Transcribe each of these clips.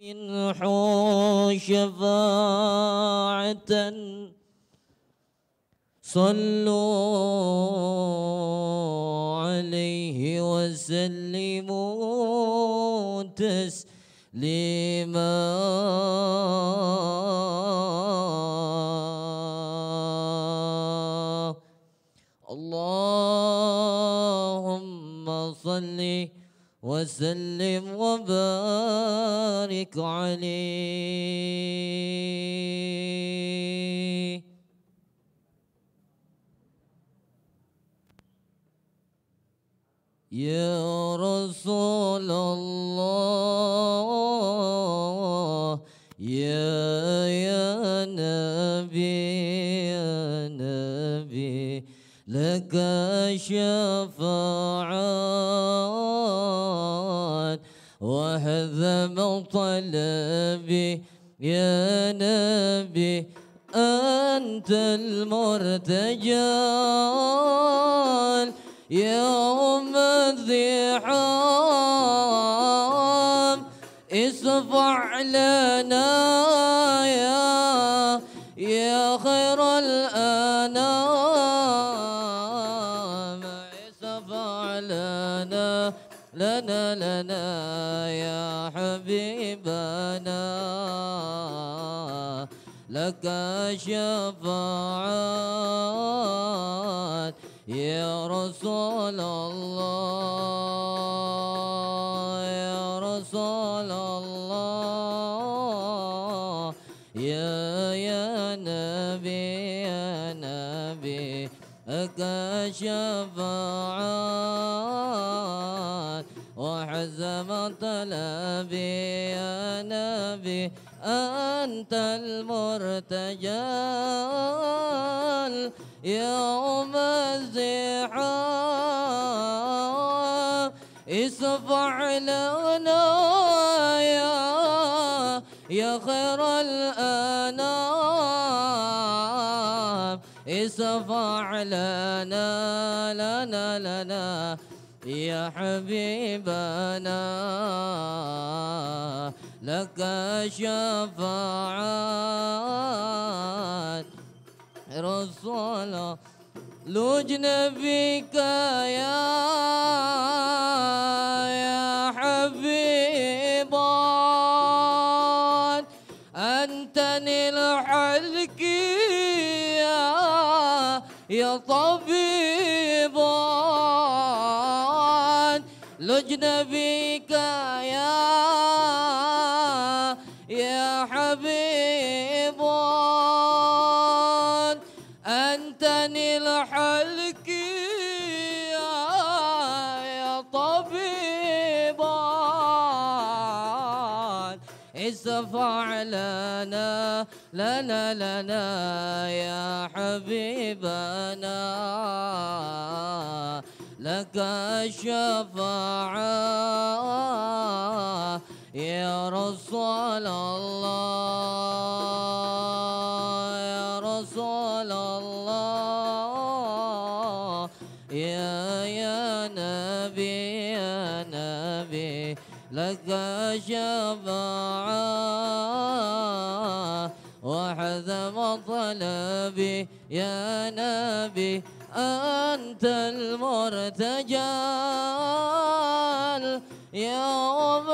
منحوا شفاعة صلوا عليه وسلموا تسليما. اللهم صل وسلم وبارك عليه. يا رسول الله يا نبي لك شفاعات وهذا طلبي يا نبي أنت المرتجى يوم الذحام اصفع لنا يا خير الأنام اصفع لنا يا حبيبنا لك شفاعات يا رسول الله يا رسول الله يا نبي لك شفاعات وحزم طلبي يا نبي أنت المرتجى يوم الزحام اصفع لنا يا خير الأنام اصفع لنا يا حبيبنا لك شفاعات رسول لجنبك يا حبيبان أنتني الحلك يا طبيبان لجنبك يا حبيبان أنتني الحلك يا طبيبان اصفع لنا يا حبيبنا لك الشفاعة يا رسول الله يا رسول الله يا نبي لك شفاعة وحزم طلبي يا نبي أنت المرتجى يوم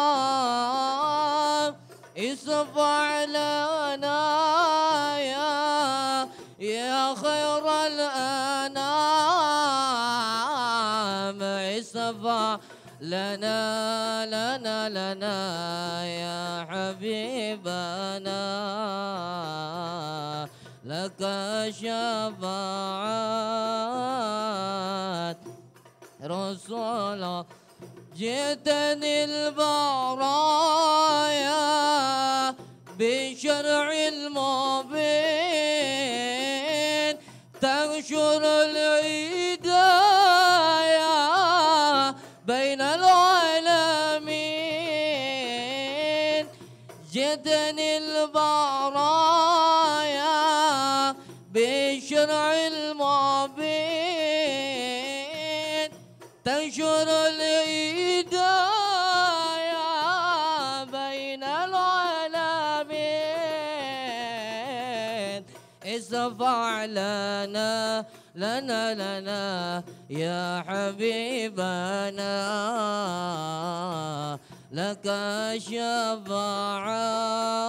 الذحام اصفع لنا يا خير الأنام اصفع لنا يا حبيبنا لك شفاعات رسول جئتني البرايا بشرع المبين تنشر الهدايا بين العالمين جئتني البرايا بشرع المبين تنشر الهدايا اشفع لنا يا حبيبنا لك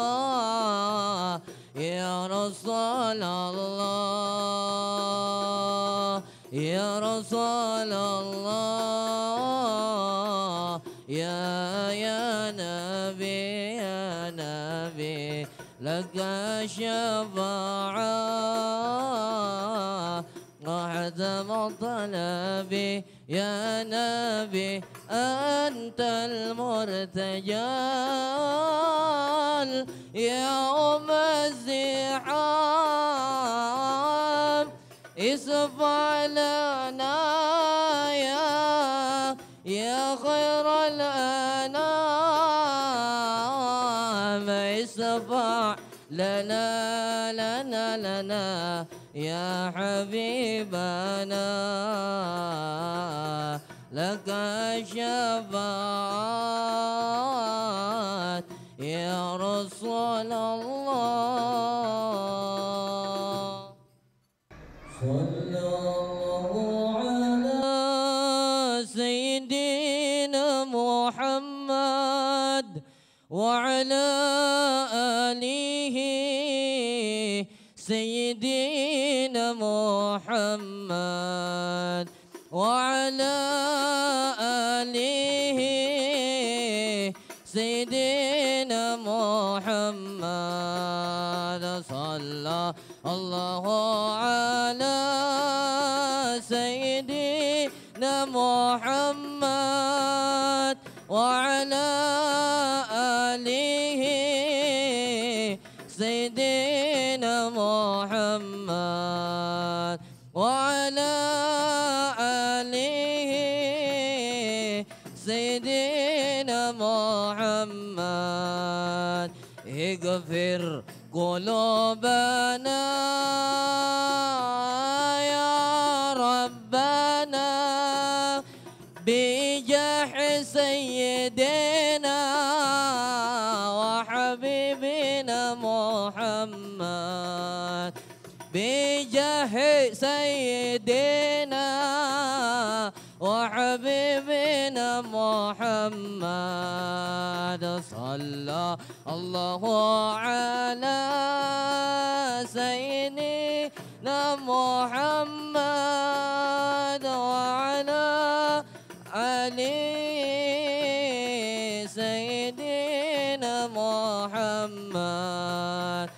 الشفاعة يا رسول الله يا رسول الله يا نبي لك الشفاعة وحدم طلبي يا نبي أنت المرتجى يوم الزحام اشفع لنا يا خير الأنام اشفع لنا يا حبيبنا لك الشفاعات يا رسول الله صلى الله على سيدنا محمد وعلى آله سيدنا محمد وعلى آله سيدنا محمد صلى الله على سيدنا محمد وعلى آله سيدنا محمد وعلى آله سيدنا محمد اغفر قلوبنا يا ربنا بجاه سيدنا وحبيبنا محمد بجاه سيدنا وحبيبنا محمد صلى الله على سيدنا محمد وعلى آله سيدنا محمد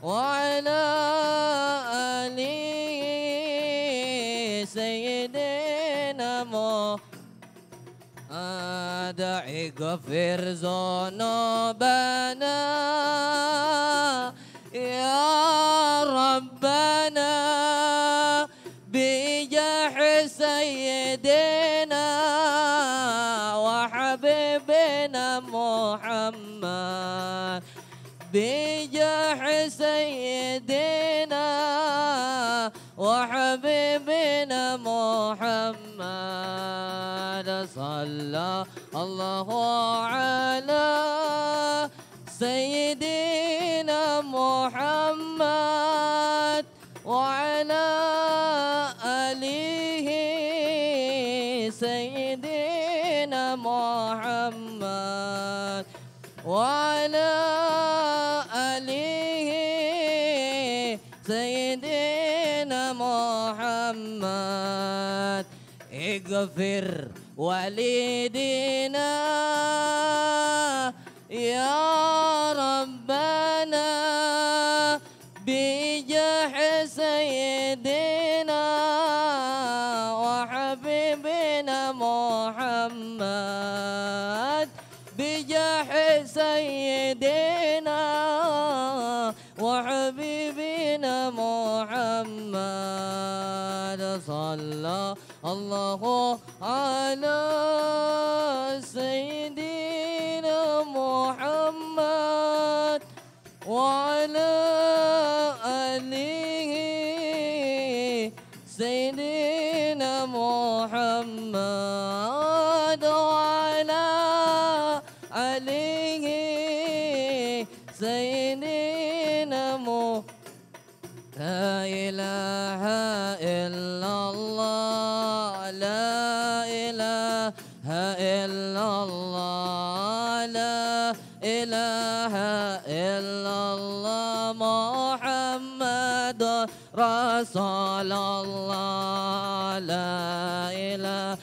وعلى آله سيدنا محمد اغفر ذنوبنا يا ربنا بجاه سيدنا وحبيبنا محمد بجاه سيدنا وحبيبنا محمد صلى الله على سيدنا محمد وعلى آله سيدنا محمد وعلى آله سيدنا محمد اغفر والدينا يا ربنا بجاه سيدنا وحبيبنا محمد بجاه سيدنا وحبيبنا محمد صلى الله على سيدنا محمد وعلى آله سيدنا محمد وعلى آله سيدنا محمد لا إله إلا الله لا إله إلا الله لا إله إلا الله محمد رسول الله لا إله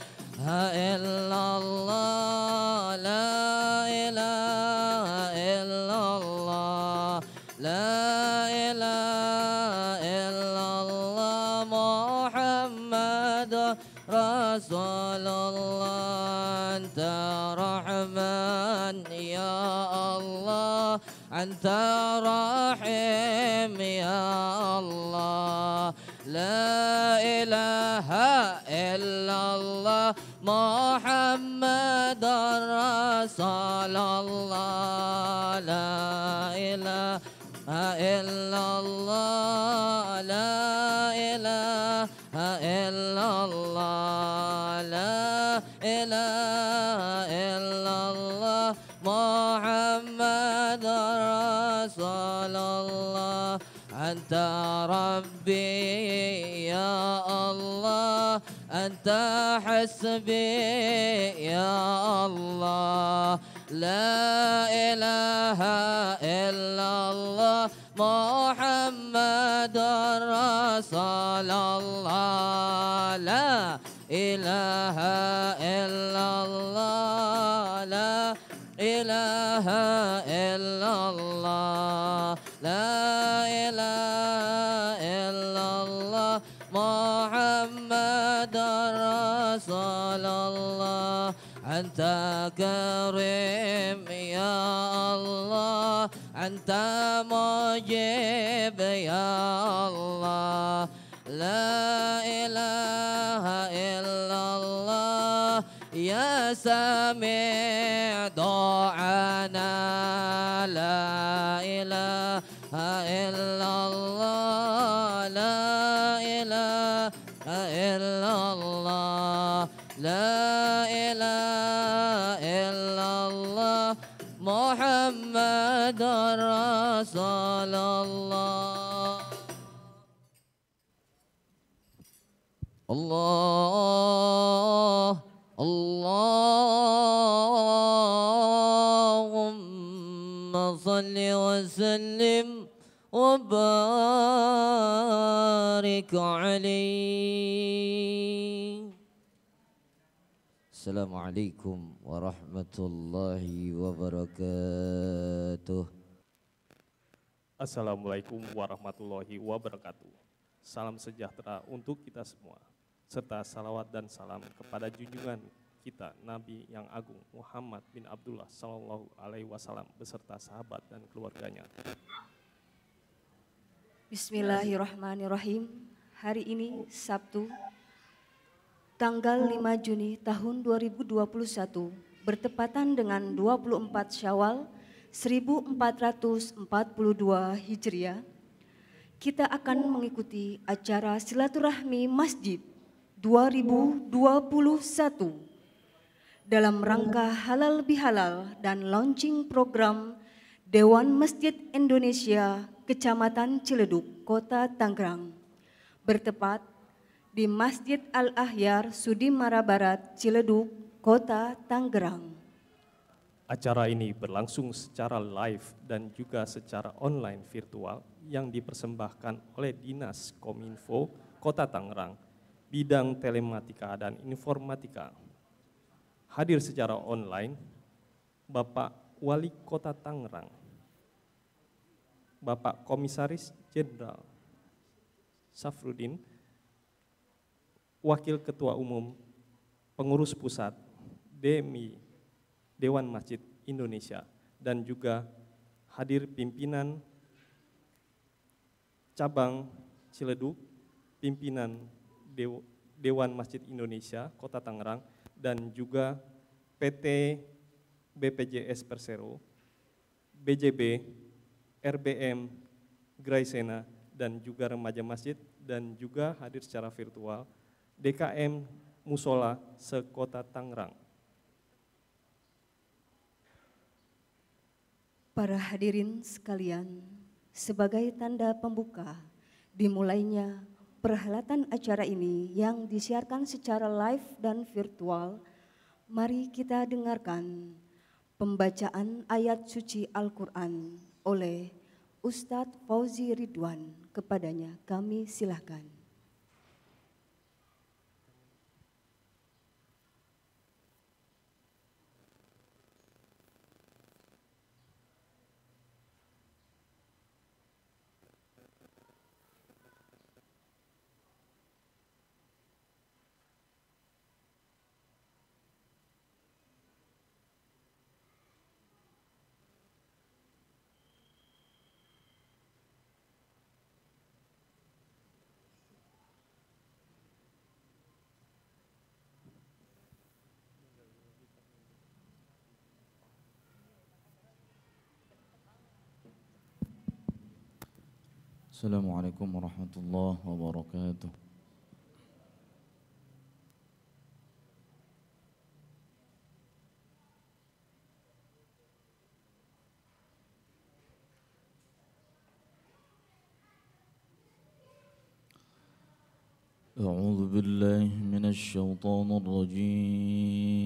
إلا الله لا إله إلا الله لا إله إلا الله محمد رسول الله أنت رحمن يا الله أنت رحيم يا الله لا إله إلا الله محمد رسول الله لا إله إلا الله لا إله إلا الله لا إله إلا الله محمد رسول الله أنت ربي يا الله أنت حسبي يا الله لا إله إلا الله محمد رسول الله لا إله إلا الله لا إله إلا الله لا إله إلا الله محمد رسول الله أنت كريم يا الله أنت مجيب يا الله لا إله إلا الله يا سميع دعانا لا إله إلا الله لا إله إلا الله لا إله إلا الله محمد رسول الله الله اللهم صل وسلم وبارك عليه. Assalamualaikum warahmatullahi wabarakatuh. Assalamualaikum warahmatullahi wabarakatuh. Salam sejahtera untuk kita semua, serta salawat dan salam kepada junjungan kita Nabi yang agung Muhammad bin Abdullah Sallallahu Alaihi Wasallam beserta sahabat dan keluarganya. Bismillahirrahmanirrahim. Hari ini Sabtu, tanggal 5 Juni tahun 2021, bertepatan dengan 24 Syawal 1442 Hijriah. Kita akan mengikuti acara silaturahmi Masjid 2021 dalam rangka halal bihalal dan launching program Dewan Masjid Indonesia Kecamatan Ciledug, Kota Tangerang, bertepat di Masjid Al-Ahyar Sudimara Barat, Ciledug, Kota Tangerang. Acara ini berlangsung secara live dan juga secara online virtual yang dipersembahkan oleh Dinas Kominfo Kota Tangerang, bidang telematika dan informatika. Hadir secara online Bapak Wali Kota Tangerang, Bapak Komisaris Jenderal Safrudin, Wakil Ketua Umum Pengurus Pusat DMI Dewan Masjid Indonesia, dan juga hadir pimpinan Cabang Ciledug, pimpinan Dewan Masjid Indonesia Kota Tangerang, dan juga PT BPJS Persero, BJB, RBM, Graisena, dan juga Remaja Masjid, dan juga hadir secara virtual DKM Musola se-Kota Tangerang. Para hadirin sekalian, sebagai tanda pembuka Dimulainya perhelatan acara ini yang disiarkan secara live dan virtual, mari kita dengarkan pembacaan ayat suci Al-Quran oleh Ustadz Fauzi Ridwan. Kepadanya kami silahkan. Assalamualaikum warahmatullahi wabarakatuh. أعوذ بالله من الشيطان الرجيم.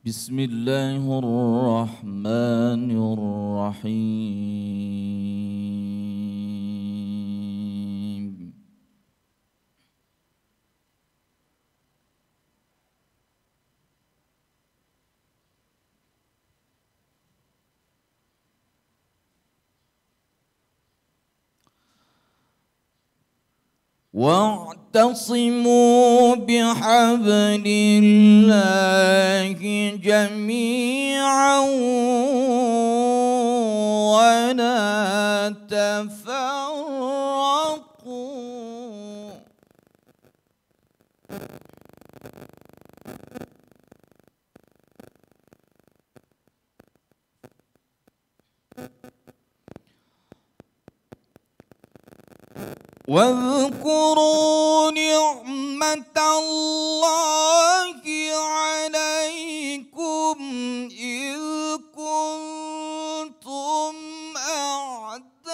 بسم الله الرحمن الرحيم. واعتصموا بحبل الله جميعا ولا تفرقوا. واذكروا نعمة الله عليكم إذ كنتم أعداء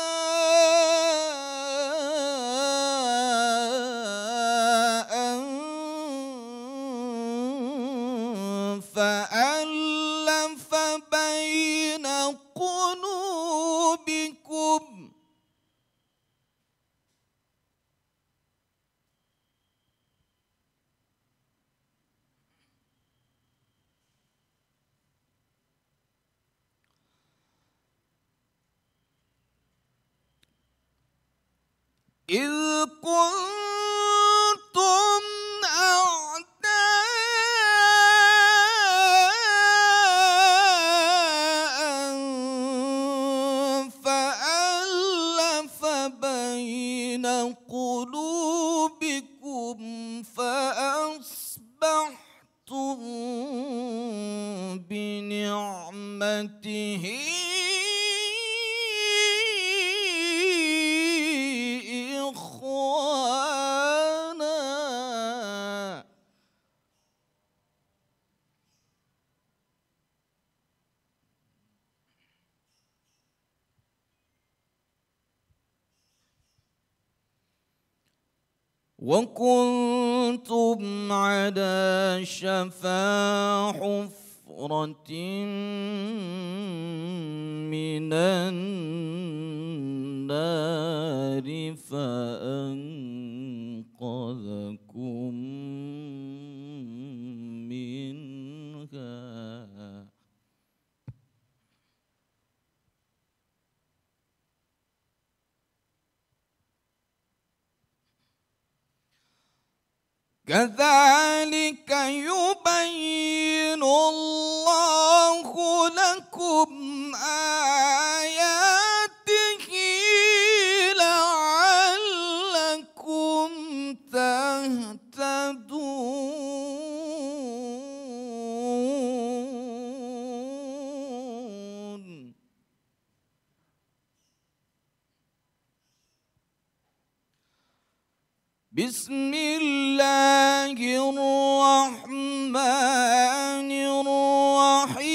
فألف بين قلوبكم إذ كنتم أعداء فألف بين قلوبكم فأصبحتم بنعمته وكنتم على شفا حفرة من النار فأنقذكم منها. كذلك يبين الله لكم آياته لعلكم تهتدون. بسم الله الرحمن الرحيم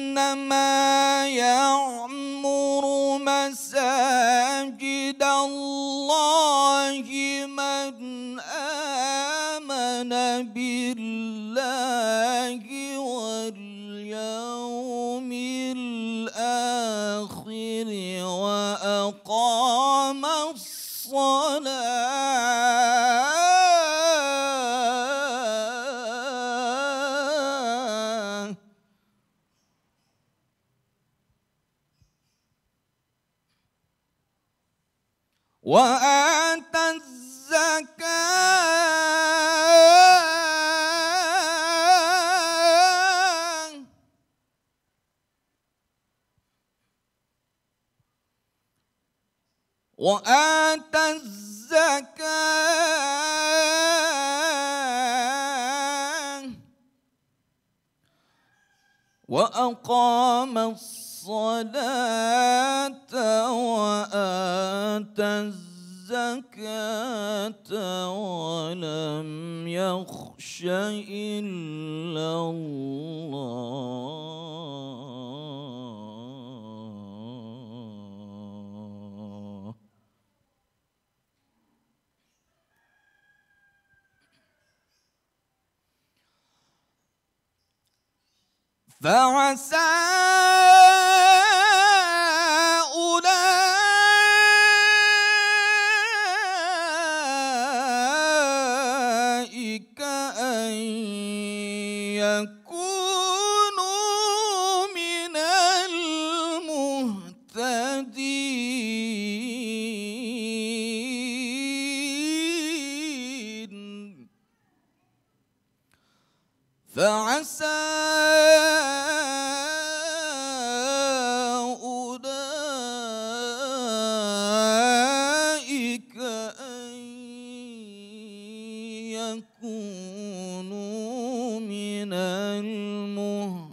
إنما يعمر مساجد الله من آمن بالله واليوم الآخر وأقام الصلاة وآتى الزكاة وأقام الصلاة وآتى الزكاة ولم يخش إلا الله فعسى أولئك أن يكونوا من المهتدين فعسى أولئك أن يكونوا من المهتدين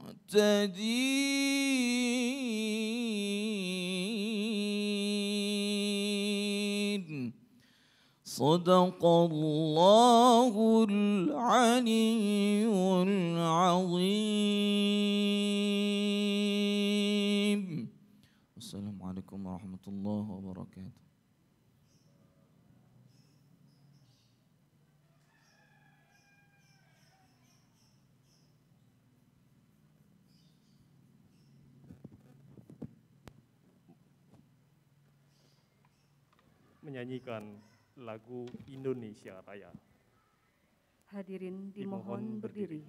صدق الله العلي العظيم. السلام عليكم ورحمة الله وبركاته. Menyanyikan lagu Indonesia Raya. Hadirin dimohon berdiri.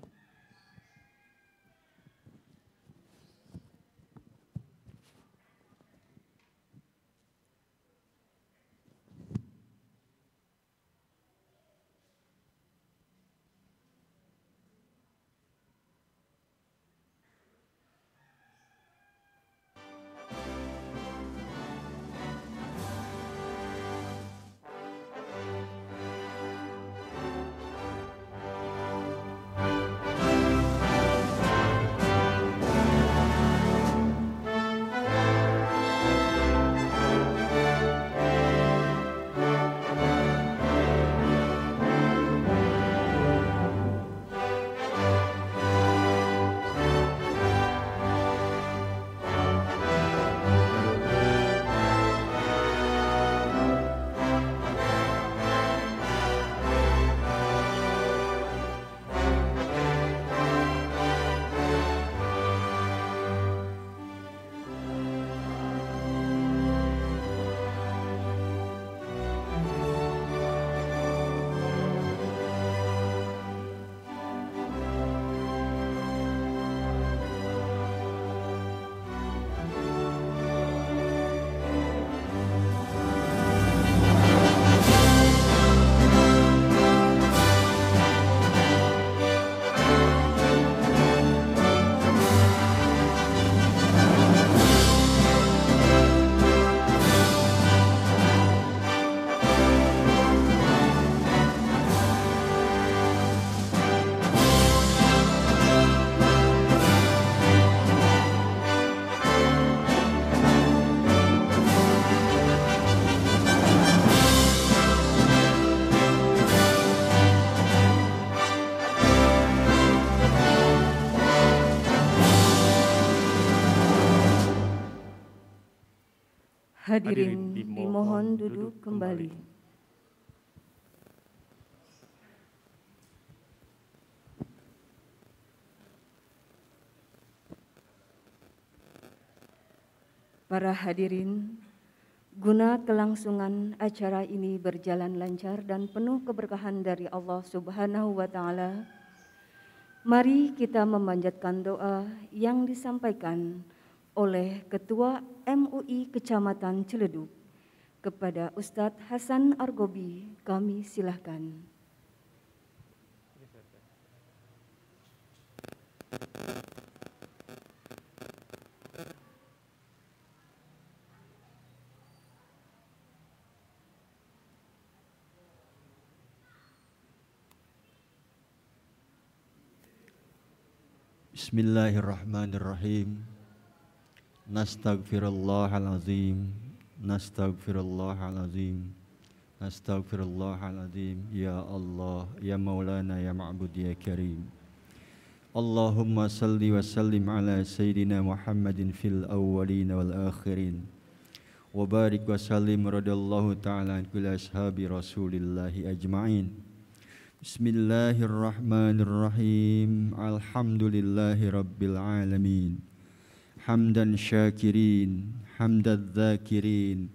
Hadirin dimohon duduk kembali. Para hadirin, guna kelangsungan acara ini berjalan lancar dan penuh keberkahan dari Allah Subhanahu wa Ta'ala, mari kita memanjatkan doa yang disampaikan oleh Ketua MUI Kecamatan Ciledug kepada Ustadz Hasan Argobi. Kami silahkan. Bismillahirrahmanirrahim. Nastaghfirullahalazim. Nastaghfirullahalazim. Nastaghfirullahalazim. Ya Allah, ya Maulana, ya Ma'bud, ya Karim. Allahumma salli wa sallim ala Sayyidina Muhammadin fil awwalin wal akhirin. Wa barik wa sallim radallahu ta'ala an kulli ashabi Rasulillahi ajma'in. Bismillahirrahmanirrahim. Alhamdulillahi rabbil alamin. Hamdan syakirin, hamdan dzakirin,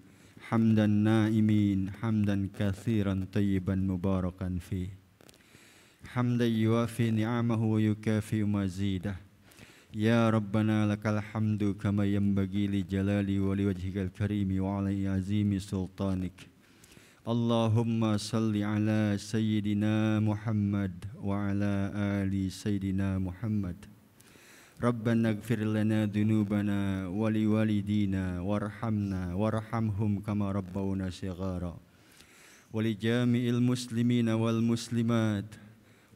hamdan naimin, hamdan katsiran tayyiban mubarakan fih. Hamdan yuafi ni'amahu wa yukafi mazidah. Ya Rabbana lakal hamdu kama yanbaghi li jalali wa li wajhikal karimi wa ala azimi sultanik. Allahumma salli ala Sayyidina Muhammad wa ala ali Sayyidina Muhammad. Rabbana ighfir lana dhunubana wa li walidina warhamna warhamhum kama rabbawna shighara. Wa li jami'il muslimina wal muslimat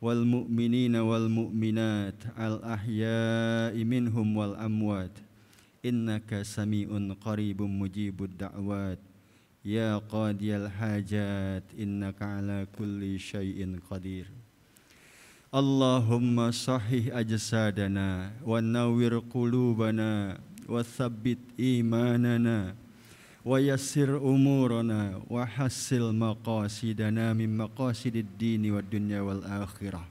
wal mu'minina wal mu'minat al ahya'i minhum wal amwat. Innaka sami'un qaribun mujibud da'wat. Ya qadiyal hajat, innaka ala kulli syai'in qadir. Allahumma sahih ajsadana wa nawwir qulubana wa thabbit imanana wa yassir umurana wa hassil maqasidana min maqasidid dini wad dunya wal akhirah.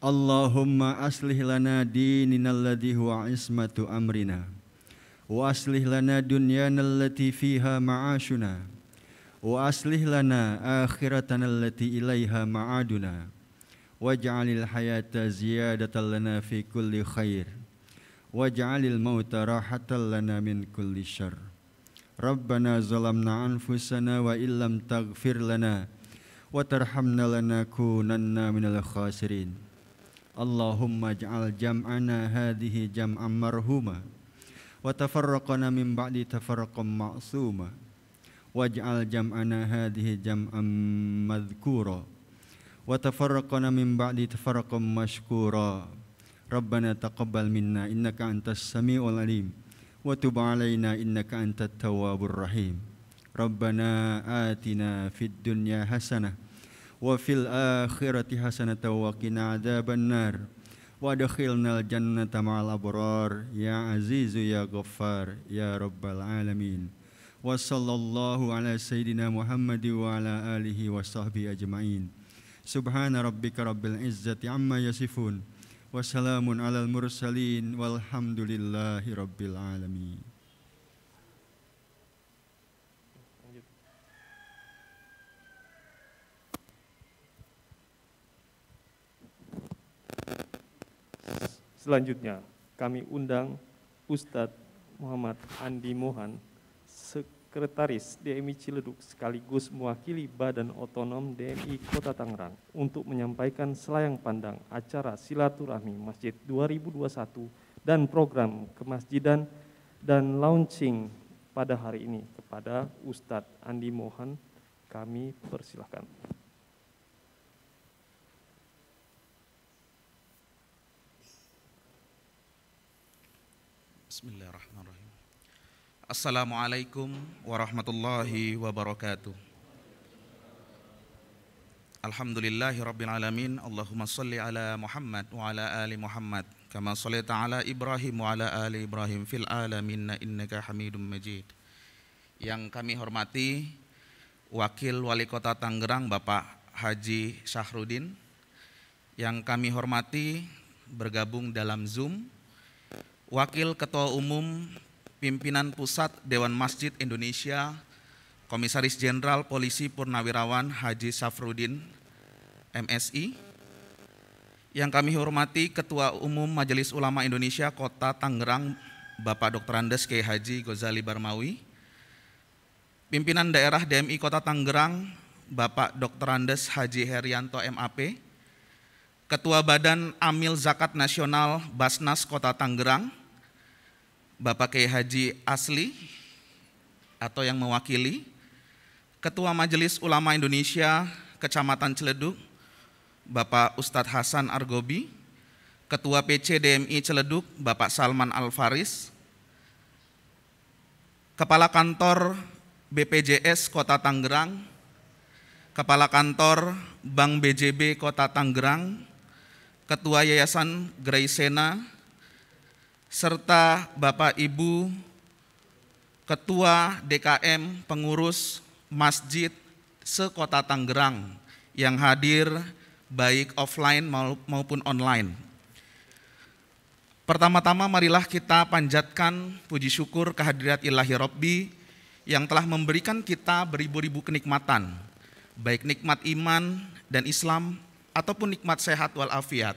Allahumma aslih lana dinina alladhi huwa ismatu amrina wa aslih lana dunyana allati fiha ma'ashuna wa aslih lana akhiratana allati ilaiha ma'aduna waj'alil hayata ziyadatan lana fi kulli khair waj'alil mauta rahatan lana min kulli syarr. Rabbana zalamna anfusana wa illam taghfir lana wa tarhamna lanakunanna minal khasirin. Allahumma ij'al jam'ana hadhihi jam'an marhuma wa tafarraqana min ba'di tafarraqan ma'suma waj'al jam'ana hadhihi jam'an madhkura wa tafarraqana min ba'di tafarraqan mashkura. Rabbana taqabbal minna innaka antas sami'ul alim wa tub 'alaina innaka antat tawwabur rahim. Rabbana atina fid dunya hasanah wa fil akhirati hasanatan wa qina adzaban nar. Wa adkhilnal jannata ma'al abrar ya azizu ya ghaffar ya rabbal alamin. Wa sallallahu ala sayyidina Muhammad wa ala alihi wa sahbihi ajma'in. Subhana rabbika rabbil izzati amma yasifun wa salamun alal mursalin walhamdulillahi rabbil alamin. Selanjutnya, kami undang Ustadz Muhammad Andi Mohan, Sekretaris DMI Ciledug sekaligus mewakili Badan Otonom DMI Kota Tangerang untuk menyampaikan selayang pandang acara Silaturahmi Masjid 2021 dan program kemasjidan dan launching pada hari ini. Kepada Ustadz Andi Mohan, kami persilahkan. Bismillahirrahmanirrahim. Assalamualaikum warahmatullahi wabarakatuh. Alhamdulillahi rabbil alamin. Allahumma salli ala Muhammad wa ala ali Muhammad kama shallaita ala Ibrahim wa ala ali Ibrahim fil alamin innaka Hamidum Majid. Yang kami hormati Wakil Wali Kota Tangerang Bapak Haji Syahrudin. Yang kami hormati bergabung dalam Zoom Wakil Ketua Umum Pimpinan Pusat Dewan Masjid Indonesia, Komisaris Jenderal Polisi Purnawirawan Haji Safrudin, MSI. Yang kami hormati Ketua Umum Majelis Ulama Indonesia Kota Tangerang, Bapak Dr. Andes Kiai Haji Ghazali Barmawi. Pimpinan Daerah DMI Kota Tangerang, Bapak Dr. Andes Haji Herianto MAP. Ketua Badan Amil Zakat Nasional Basnas Kota Tangerang, Bapak Kiai Haji Asli atau yang mewakili. Ketua Majelis Ulama Indonesia Kecamatan Ciledug, Bapak Ustadz Hasan Argobi. Ketua PC DMI Ciledug, Bapak Salman Al-Faris. Kepala Kantor BPJS Kota Tangerang, Kepala Kantor Bank BJB Kota Tangerang, Ketua Yayasan Graisena, serta Bapak Ibu Ketua DKM Pengurus Masjid se-Kota Tangerang yang hadir baik offline maupun online. Pertama-tama marilah kita panjatkan puji syukur kehadirat Ilahi Rabbi yang telah memberikan kita beribu-ribu kenikmatan, baik nikmat iman dan Islam ataupun nikmat sehat walafiat,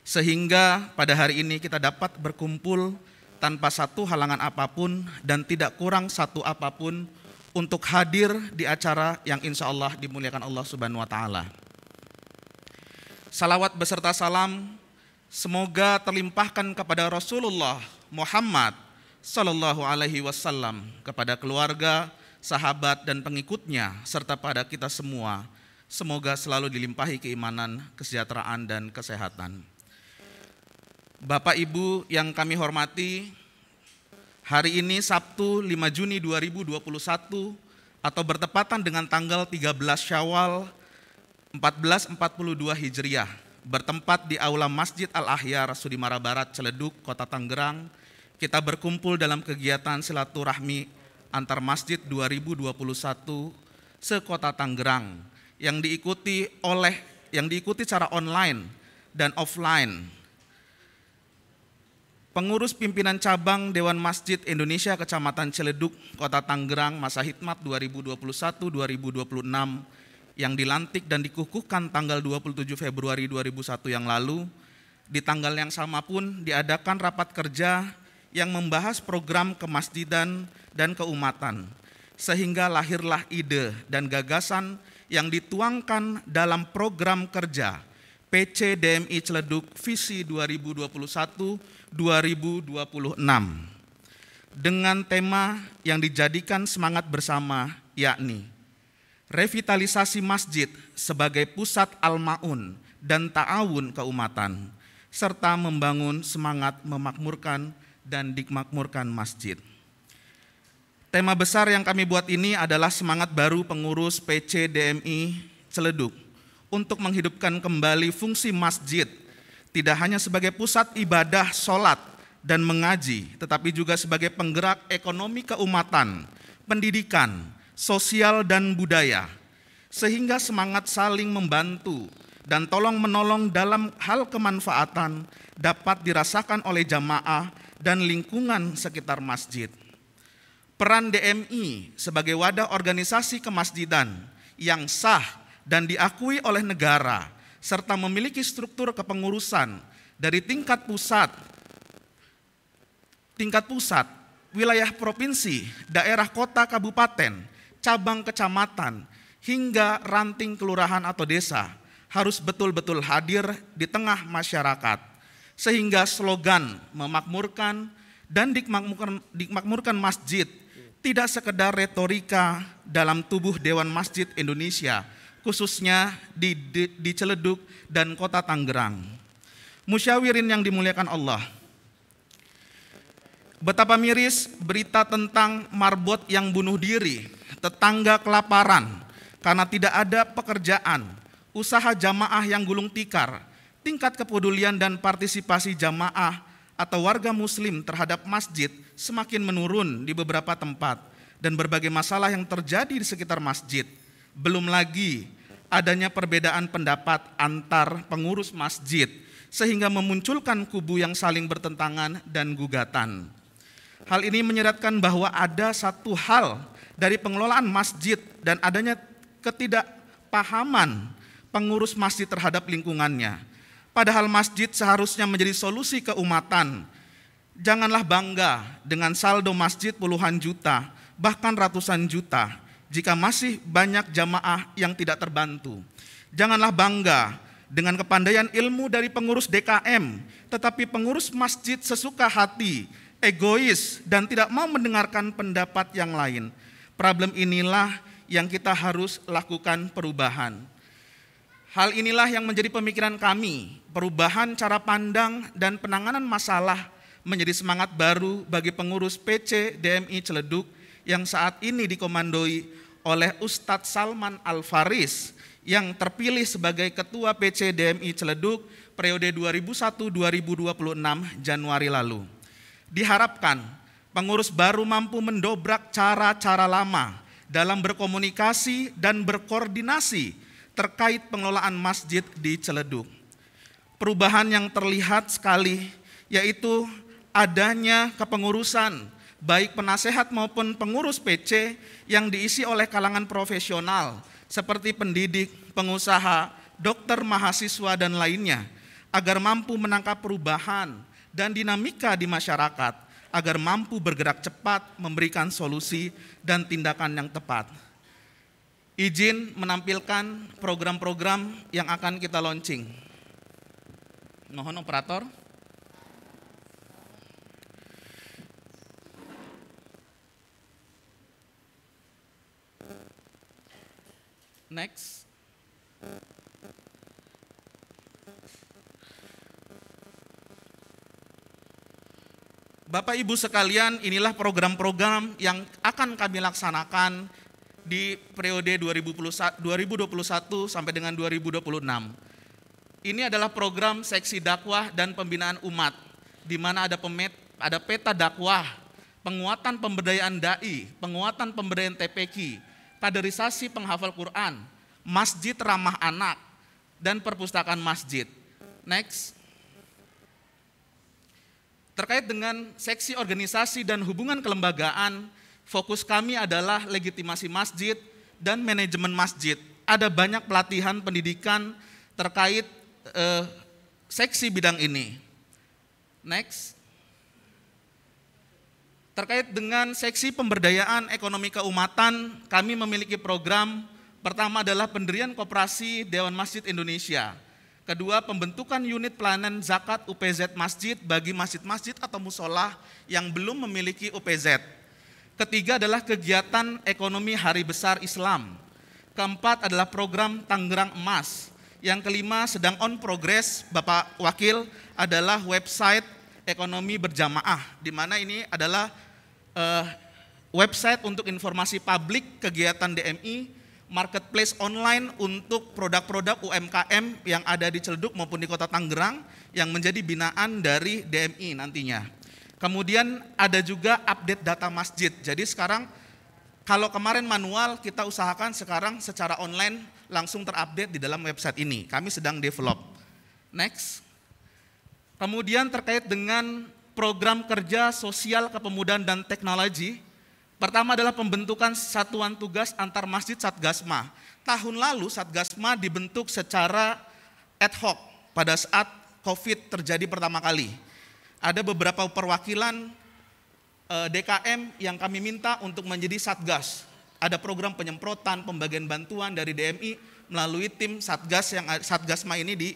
sehingga pada hari ini kita dapat berkumpul tanpa satu halangan apapun dan tidak kurang satu apapun untuk hadir di acara yang insya Allah dimuliakan Allah Subhanahu wa Ta'ala. Salawat beserta salam semoga terlimpahkan kepada Rasulullah Muhammad Sallallahu Alaihi Wasallam, kepada keluarga, sahabat dan pengikutnya serta pada kita semua. Semoga selalu dilimpahi keimanan, kesejahteraan dan kesehatan. Bapak Ibu yang kami hormati, hari ini Sabtu 5 Juni 2021 atau bertepatan dengan tanggal 13 Syawal 1442 Hijriah, bertempat di Aula Masjid Al-Ahyar Sudimara Barat, Ciledug, Kota Tangerang, kita berkumpul dalam kegiatan silaturahmi antar masjid 2021 se-Kota Tangerang yang diikuti secara online dan offline. Pengurus pimpinan cabang Dewan Masjid Indonesia Kecamatan Ciledug, Kota Tangerang, masa hikmat 2021-2026 yang dilantik dan dikukuhkan tanggal 27 Februari 2001 yang lalu, di tanggal yang sama pun diadakan rapat kerja yang membahas program kemasjidan dan keumatan, sehingga lahirlah ide dan gagasan yang dituangkan dalam program kerja PC DMI Ciledug Visi 2021-2026 dengan tema yang dijadikan semangat bersama, yakni revitalisasi masjid sebagai pusat al-ma'un dan ta'awun keumatan, serta membangun semangat memakmurkan dan dimakmurkan masjid. Tema besar yang kami buat ini adalah semangat baru pengurus PC DMI Ciledug untuk menghidupkan kembali fungsi masjid, tidak hanya sebagai pusat ibadah, sholat, dan mengaji, tetapi juga sebagai penggerak ekonomi keumatan, pendidikan, sosial, dan budaya, sehingga semangat saling membantu dan tolong-menolong dalam hal kemanfaatan dapat dirasakan oleh jamaah dan lingkungan sekitar masjid. Peran DMI sebagai wadah organisasi kemasjidan yang sah dan diakui oleh negara, serta memiliki struktur kepengurusan dari tingkat pusat, wilayah provinsi, daerah kota kabupaten, cabang kecamatan, hingga ranting kelurahan atau desa, harus betul-betul hadir di tengah masyarakat, sehingga slogan memakmurkan dan dikmakmurkan masjid tidak sekedar retorika dalam tubuh Dewan Masjid Indonesia, khususnya di Ciledug dan Kota Tangerang. Musyawirin yang dimuliakan Allah, betapa miris berita tentang marbot yang bunuh diri, tetangga kelaparan karena tidak ada pekerjaan, usaha jamaah yang gulung tikar, tingkat kepedulian dan partisipasi jamaah atau warga muslim terhadap masjid semakin menurun di beberapa tempat, dan berbagai masalah yang terjadi di sekitar masjid. Belum lagi adanya perbedaan pendapat antar pengurus masjid sehingga memunculkan kubu yang saling bertentangan dan gugatan. Hal ini menyeratkan bahwa ada satu hal dari pengelolaan masjid dan adanya ketidakpahaman pengurus masjid terhadap lingkungannya. Padahal masjid seharusnya menjadi solusi keumatan. Janganlah bangga dengan saldo masjid puluhan juta, bahkan ratusan juta, jika masih banyak jamaah yang tidak terbantu. Janganlah bangga dengan kepandaian ilmu dari pengurus DKM, tetapi pengurus masjid sesuka hati, egois, dan tidak mau mendengarkan pendapat yang lain. Problem inilah yang kita harus lakukan perubahan. Hal inilah yang menjadi pemikiran kami, perubahan cara pandang dan penanganan masalah menjadi semangat baru bagi pengurus PC DMI Ciledug yang saat ini dikomandoi oleh Ustadz Salman Al-Faris yang terpilih sebagai Ketua PC DMI Ciledug periode 2001-2026 Januari lalu. Diharapkan pengurus baru mampu mendobrak cara-cara lama dalam berkomunikasi dan berkoordinasi terkait pengelolaan masjid di Ciledug. Perubahan yang terlihat sekali yaitu adanya kepengurusan baik penasehat maupun pengurus PC yang diisi oleh kalangan profesional seperti pendidik, pengusaha, dokter, mahasiswa, dan lainnya agar mampu menangkap perubahan dan dinamika di masyarakat, agar mampu bergerak cepat, memberikan solusi dan tindakan yang tepat. Izin menampilkan program-program yang akan kita launching. Mohon operator. Next. Bapak Ibu sekalian, inilah program-program yang akan kami laksanakan di periode 2021 sampai dengan 2026. Ini adalah program seksi dakwah dan pembinaan umat, di mana ada peta dakwah, penguatan pemberdayaan dai, penguatan pemberdayaan TPQ, kaderisasi penghafal Quran, masjid ramah anak, dan perpustakaan masjid. Next. Terkait dengan seksi organisasi dan hubungan kelembagaan, fokus kami adalah legitimasi masjid dan manajemen masjid. Ada banyak pelatihan pendidikan terkait seksi bidang ini. Next. Terkait dengan seksi pemberdayaan ekonomi keumatan, kami memiliki program. Pertama adalah pendirian Koperasi Dewan Masjid Indonesia. Kedua, pembentukan unit pelayanan zakat UPZ masjid bagi masjid-masjid atau musola yang belum memiliki UPZ. Ketiga adalah kegiatan ekonomi Hari Besar Islam. Keempat adalah program Tangerang Emas. Yang kelima sedang on progress, Bapak Wakil, adalah website ekonomi berjamaah, di mana ini adalah website untuk informasi publik kegiatan DMI, marketplace online untuk produk-produk UMKM yang ada di Ciledug maupun di Kota Tangerang yang menjadi binaan dari DMI nantinya. Kemudian ada juga update data masjid. Jadi sekarang kalau kemarin manual, kita usahakan sekarang secara online langsung terupdate di dalam website ini. Kami sedang develop. Next. Kemudian terkait dengan program kerja sosial kepemudaan dan teknologi. Pertama adalah pembentukan satuan tugas antar masjid Satgasma. Tahun lalu Satgasma dibentuk secara ad hoc pada saat COVID terjadi pertama kali. Ada beberapa perwakilan DKM yang kami minta untuk menjadi Satgas. Ada program penyemprotan, pembagian bantuan dari DMI melalui tim Satgas yang Satgasma ini di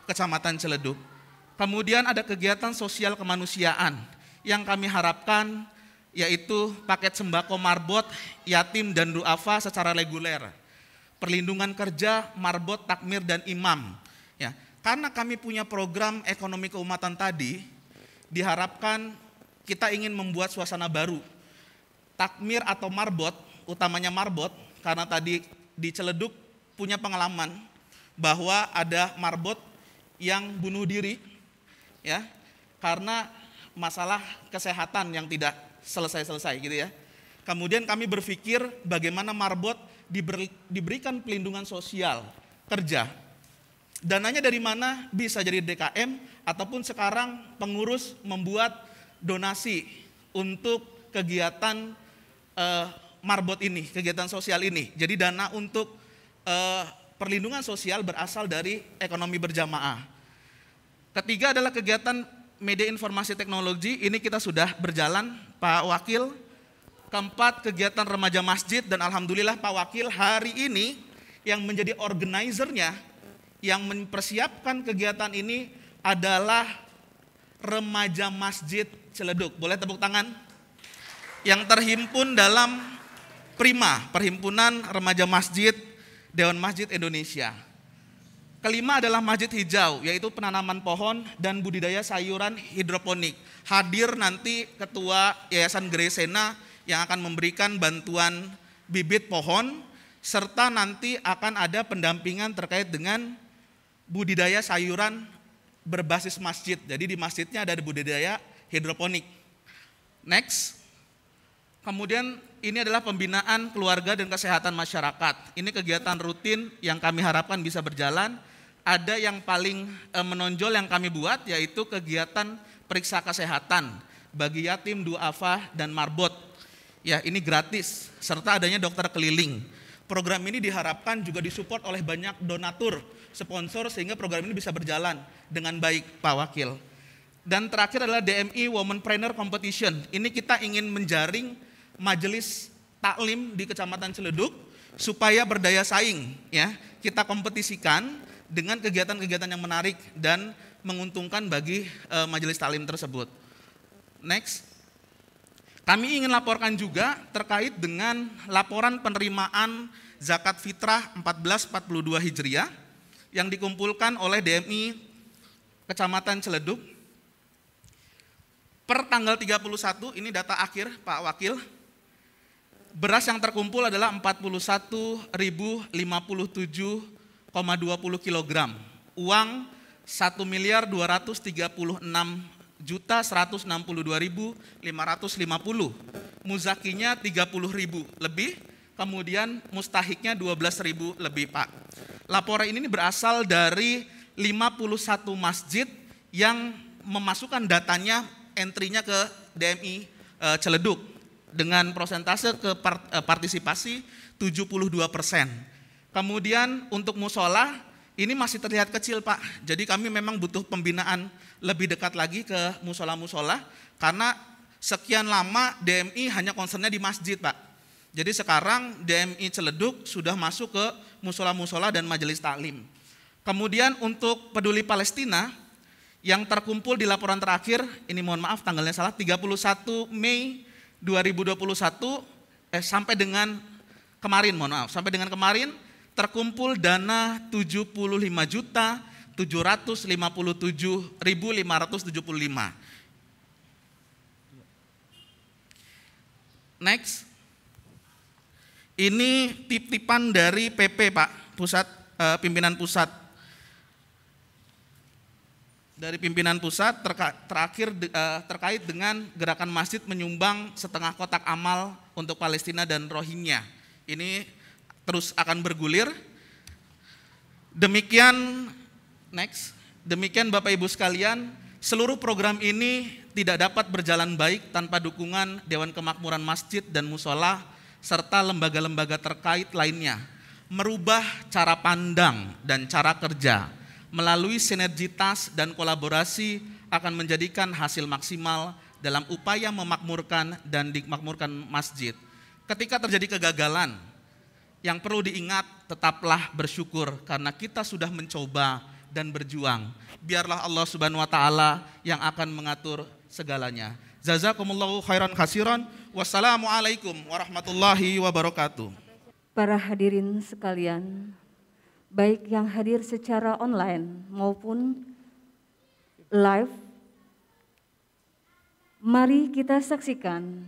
Kecamatan Ciledug. Kemudian ada kegiatan sosial kemanusiaan yang kami harapkan yaitu paket sembako marbot, yatim dan duafa secara reguler. Perlindungan kerja, marbot, takmir dan imam. Ya, karena kami punya program ekonomi keumatan tadi, diharapkan kita ingin membuat suasana baru. Takmir atau marbot, utamanya marbot, karena tadi di Ciledug punya pengalaman bahwa ada marbot yang bunuh diri, ya, karena masalah kesehatan yang tidak selesai-selesai gitu ya. Kemudian kami berpikir bagaimana marbot diberikan pelindungan sosial kerja. Dananya dari mana? Bisa jadi DKM ataupun sekarang pengurus membuat donasi untuk kegiatan marbot ini, kegiatan sosial ini. Jadi dana untuk perlindungan sosial berasal dari ekonomi berjamaah. Ketiga adalah kegiatan media informasi teknologi, ini kita sudah berjalan Pak Wakil. Keempat, kegiatan remaja masjid, dan alhamdulillah Pak Wakil hari ini yang menjadi organizernya, yang mempersiapkan kegiatan ini adalah remaja masjid Ciledug. Boleh tepuk tangan? Yang terhimpun dalam PRIMA, Perhimpunan Remaja Masjid Dewan Masjid Indonesia. Kelima adalah masjid hijau, yaitu penanaman pohon dan budidaya sayuran hidroponik. Hadir nanti Ketua Yayasan Gresena yang akan memberikan bantuan bibit pohon, serta nanti akan ada pendampingan terkait dengan budidaya sayuran berbasis masjid. Jadi di masjidnya ada budidaya hidroponik. Next. Kemudian ini adalah pembinaan keluarga dan kesehatan masyarakat. Ini kegiatan rutin yang kami harapkan bisa berjalan. Ada yang paling menonjol yang kami buat, yaitu kegiatan periksa kesehatan bagi yatim, duafa, dan marbot. Ya, ini gratis, serta adanya dokter keliling. Program ini diharapkan juga disupport oleh banyak donatur, sponsor, sehingga program ini bisa berjalan dengan baik, Pak Wakil. Dan terakhir adalah DMI Womenpreneur Competition. Ini kita ingin menjaring majelis taklim di Kecamatan Ciledug supaya berdaya saing, ya. Kita kompetisikan dengan kegiatan-kegiatan yang menarik dan menguntungkan bagi majelis taklim tersebut. Next. Kami ingin laporkan juga terkait dengan laporan penerimaan zakat fitrah 1442 Hijriah yang dikumpulkan oleh DMI Kecamatan Ciledug. Per tanggal 31, ini data akhir Pak Wakil, beras yang terkumpul adalah 41.057,20 kg. Uang 1.236.162.550. Muzakinya 30.000 lebih, kemudian mustahiknya 12.000 lebih, Pak. Laporan ini berasal dari 51 masjid yang memasukkan datanya, entry-nya ke DMI Ciledug dengan persentase partisipasi 72%. Kemudian untuk musola ini masih terlihat kecil, Pak. Jadi kami memang butuh pembinaan lebih dekat lagi ke musola-musola karena sekian lama DMI hanya concernnya di masjid, Pak. Jadi sekarang DMI Ciledug sudah masuk ke musola-musola dan majelis taklim. Kemudian untuk peduli Palestina yang terkumpul di laporan terakhir, ini mohon maaf tanggalnya salah, 31 Mei 2021 sampai dengan kemarin, mohon maaf, sampai dengan kemarin terkumpul dana 75.757.575. Next. Ini tip-tipan dari PP, Pak, pusat pimpinan pusat. Dari pimpinan pusat terakhir terkait dengan gerakan masjid menyumbang setengah kotak amal untuk Palestina dan Rohingya. Ini terus akan bergulir. Demikian, next. Demikian Bapak Ibu sekalian, seluruh program ini tidak dapat berjalan baik tanpa dukungan Dewan Kemakmuran Masjid dan Musola serta lembaga-lembaga terkait lainnya. Merubah cara pandang dan cara kerja melalui sinergitas dan kolaborasi akan menjadikan hasil maksimal dalam upaya memakmurkan dan dimakmurkan masjid. Ketika terjadi kegagalan, yang perlu diingat tetaplah bersyukur karena kita sudah mencoba dan berjuang. Biarlah Allah Subhanahu wa taala yang akan mengatur segalanya. Jazakumullahu khairan katsiran. Wassalamualaikum warahmatullahi wabarakatuh. Para hadirin sekalian, baik yang hadir secara online maupun live, mari kita saksikan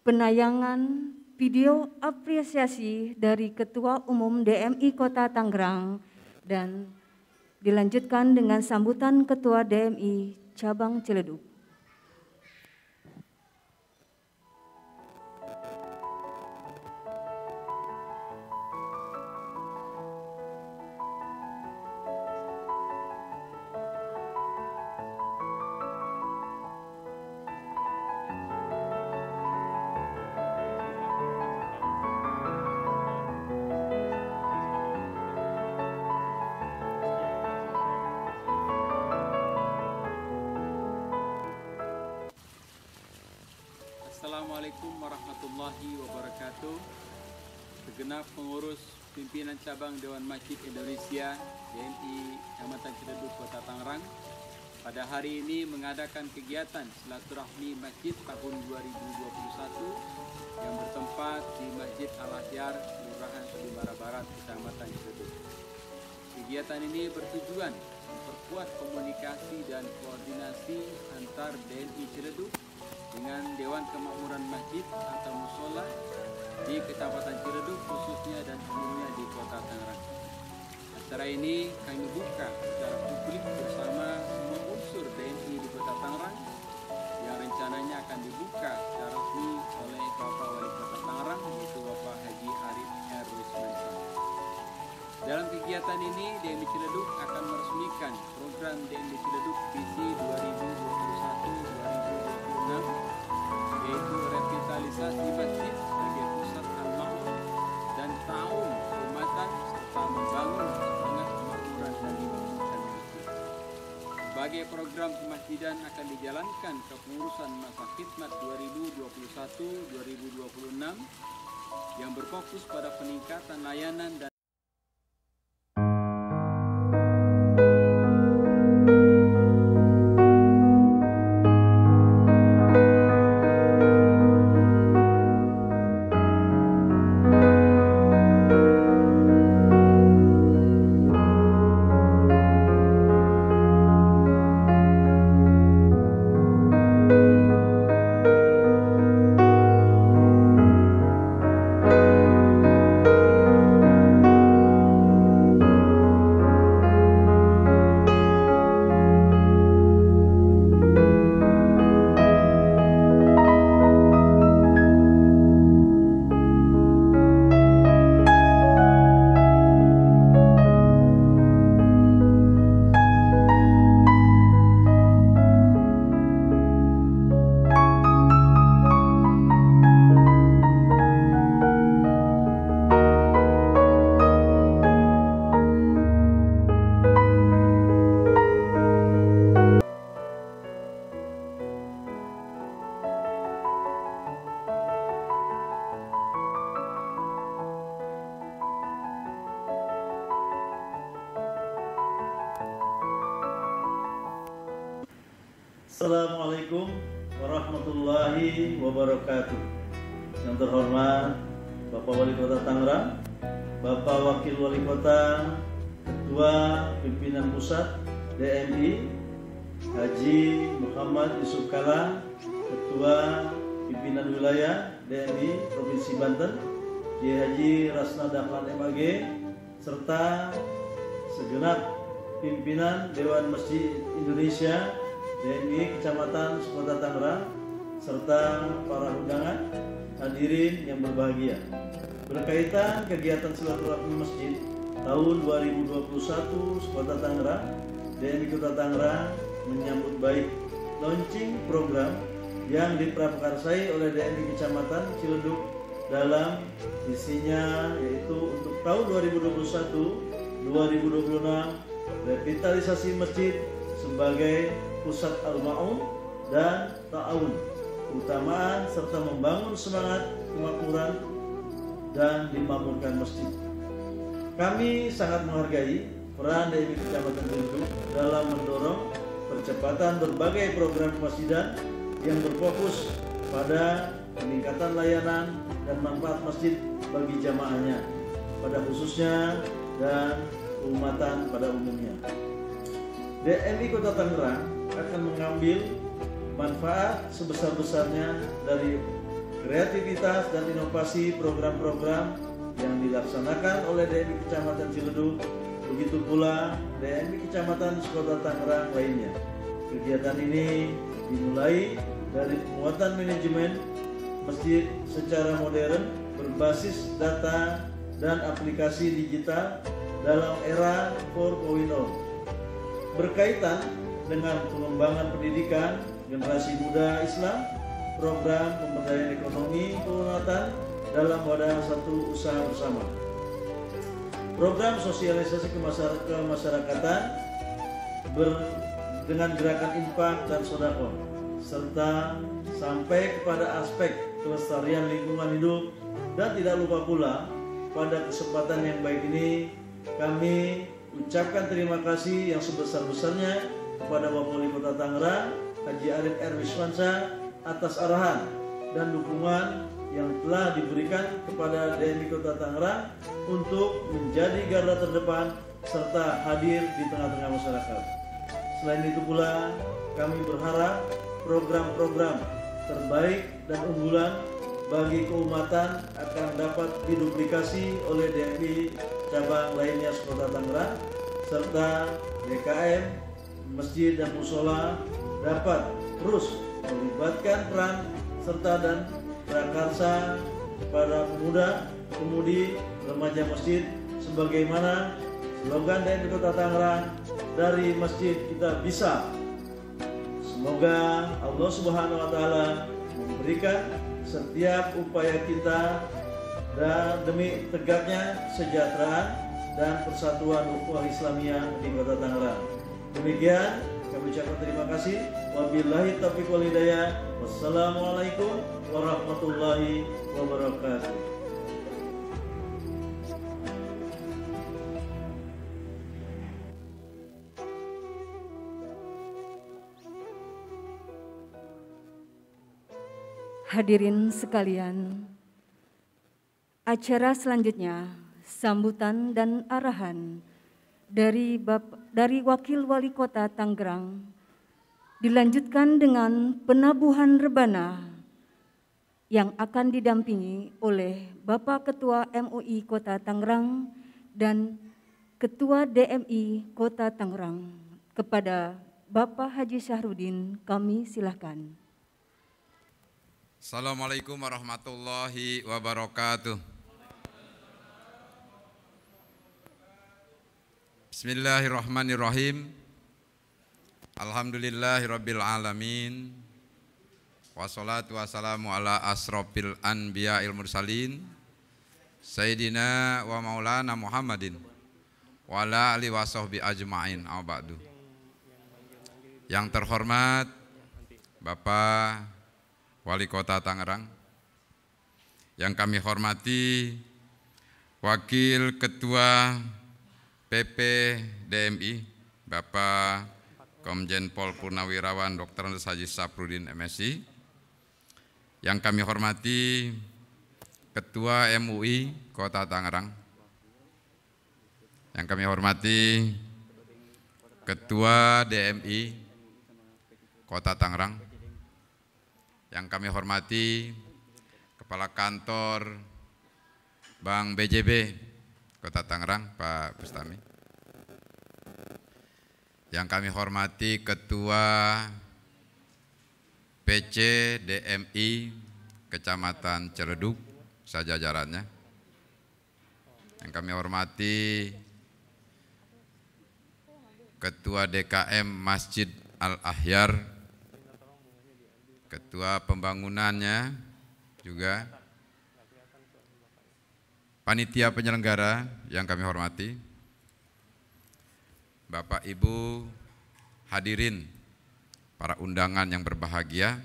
penayangan video apresiasi dari Ketua Umum DMI Kota Tangerang dan dilanjutkan dengan sambutan Ketua DMI Cabang Ciledug. Assalamualaikum warahmatullahi wabarakatuh. Segenap pengurus pimpinan cabang Dewan Masjid Indonesia DMI Kecamatan Ciledug Kota Tangerang pada hari ini mengadakan kegiatan silaturahmi masjid tahun 2021 yang bertempat di Masjid Al-Ahyar, Kelurahan Selimbara Barat, Kecamatan Ciledug. Kegiatan ini bertujuan memperkuat komunikasi dan koordinasi antar DMI Ciledug dengan Dewan Kemakmuran Masjid atau Musola di Kecamatan Ciledug khususnya dan umumnya di Kota Tangerang. Acara ini kami buka secara publik bersama semua unsur DMI di Kota Tangerang yang rencananya akan dibuka secara resmi oleh Bapak Wali Kota Tangerang, yaitu Bapak Haji Arif R. Wismansa. Dalam kegiatan ini, DMI Ciledug akan meresmikan program DMI Ciledug Visi 2021-2026, yaitu revitalisasi masjid sebagai pusat al-ma'un dan ta'awun keumatan serta membangun semangat kemakmuran dan dibangunkan masjid. Sebagai program kemasjidan akan dijalankan kepengurusan masa khidmat 2021-2026 yang berfokus pada peningkatan layanan dan Assalamualaikum warahmatullahi wabarakatuh. Yang terhormat Bapak Wali Kota Tangerang, Bapak Wakil Wali Kota, Ketua Pimpinan Pusat DMI Haji Muhammad Yusuf Kala, Ketua Pimpinan Wilayah DMI Provinsi Banten Kiai Haji Rasna Dahlan MAG, serta segenap pimpinan Dewan Masjid Indonesia DMI Kecamatan Kota Tangerang serta para undangan hadirin yang berbahagia. Berkaitan kegiatan silaturahmi masjid tahun 2021 Kota Tangerang, DMI Kota Tangerang menyambut baik launching program yang diprakarsai oleh DMI Kecamatan Ciledug dalam isinya, yaitu untuk tahun 2021-2026 revitalisasi masjid sebagai pusat al-ma'un dan ta'awun, keutamaan serta membangun semangat kemakmuran dan dimakmurkan masjid. Kami sangat menghargai peran DMI Kecamatan Ciledug dalam mendorong percepatan berbagai program kemasjidan yang berfokus pada peningkatan layanan dan manfaat masjid bagi jamaahnya, pada khususnya dan keumatan pada umumnya. DMI Kota Tangerang akan mengambil manfaat sebesar-besarnya dari kreativitas dan inovasi program-program yang dilaksanakan oleh DMI Kecamatan Ciledug, begitu pula DMI Kecamatan Kota Tangerang lainnya. Kegiatan ini dimulai dari penguatan manajemen masjid secara modern berbasis data dan aplikasi digital dalam era 4.0. Berkaitan dengan pengembangan pendidikan generasi muda Islam, program pemberdayaan ekonomi keumatan dalam wadah satu usaha bersama, program sosialisasi kemasyarakatan dengan gerakan infak dan sedekah, serta sampai kepada aspek kelestarian lingkungan hidup. Dan tidak lupa pula pada kesempatan yang baik ini kami ucapkan terima kasih yang sebesar-besarnya kepada Bapak Wali Kota Tangerang Haji Arif R. Wismansyah atas arahan dan dukungan yang telah diberikan kepada DMI Kota Tangerang untuk menjadi garda terdepan serta hadir di tengah-tengah masyarakat. Selain itu pula kami berharap program-program terbaik dan unggulan bagi keumatan akan dapat diduplikasi oleh DMI cabang lainnya Kota Tangerang serta DKM, masjid dan musola dapat terus melibatkan peran serta dan prakarsa para pemuda, pemudi, remaja masjid sebagaimana slogan DMI Kota Tangerang, dari masjid kita bisa. Semoga Allah Subhanahu wa taala memberikan setiap upaya kita dan demi tegaknya kesejahteraan dan persatuan ukhuwah Islamiyah di Kota Tangerang. Demikian kami ucapkan terima kasih. Wabillahi taufiq wal hidayah. Wassalamualaikum warahmatullahi wabarakatuh. Hadirin sekalian, acara selanjutnya sambutan dan arahan dari Wakil Wali Kota Tangerang dilanjutkan dengan penabuhan rebana yang akan didampingi oleh Bapak Ketua MUI Kota Tangerang dan Ketua DMI Kota Tangerang. Kepada Bapak Haji Syahrudin kami silakan. Assalamualaikum warahmatullahi wabarakatuh. Bismillahirrahmanirrahim. Alhamdulillahirabbil alamin. Wassalatu wassalamu ala asrofil anbiya'il mursalin Sayyidina wa maulana Muhammadin wa ala alihi wa sahbihi ajma'in. Ba'du. Yang terhormat Bapak Wali Kota Tangerang, yang kami hormati Wakil Ketua PP DMI Bapak Komjen Pol Purnawirawan Dr. Haji Sapruddin MSI, yang kami hormati Ketua MUI Kota Tangerang, yang kami hormati Ketua DMI Kota Tangerang, yang kami hormati Kepala Kantor Bank BJB Kota Tangerang Pak Bustami, yang kami hormati Ketua PC DMI Kecamatan Ciledug sejajarannya, yang kami hormati Ketua DKM Masjid Al-Ahyar, Ketua pembangunannya juga, panitia penyelenggara yang kami hormati, Bapak Ibu hadirin, para undangan yang berbahagia.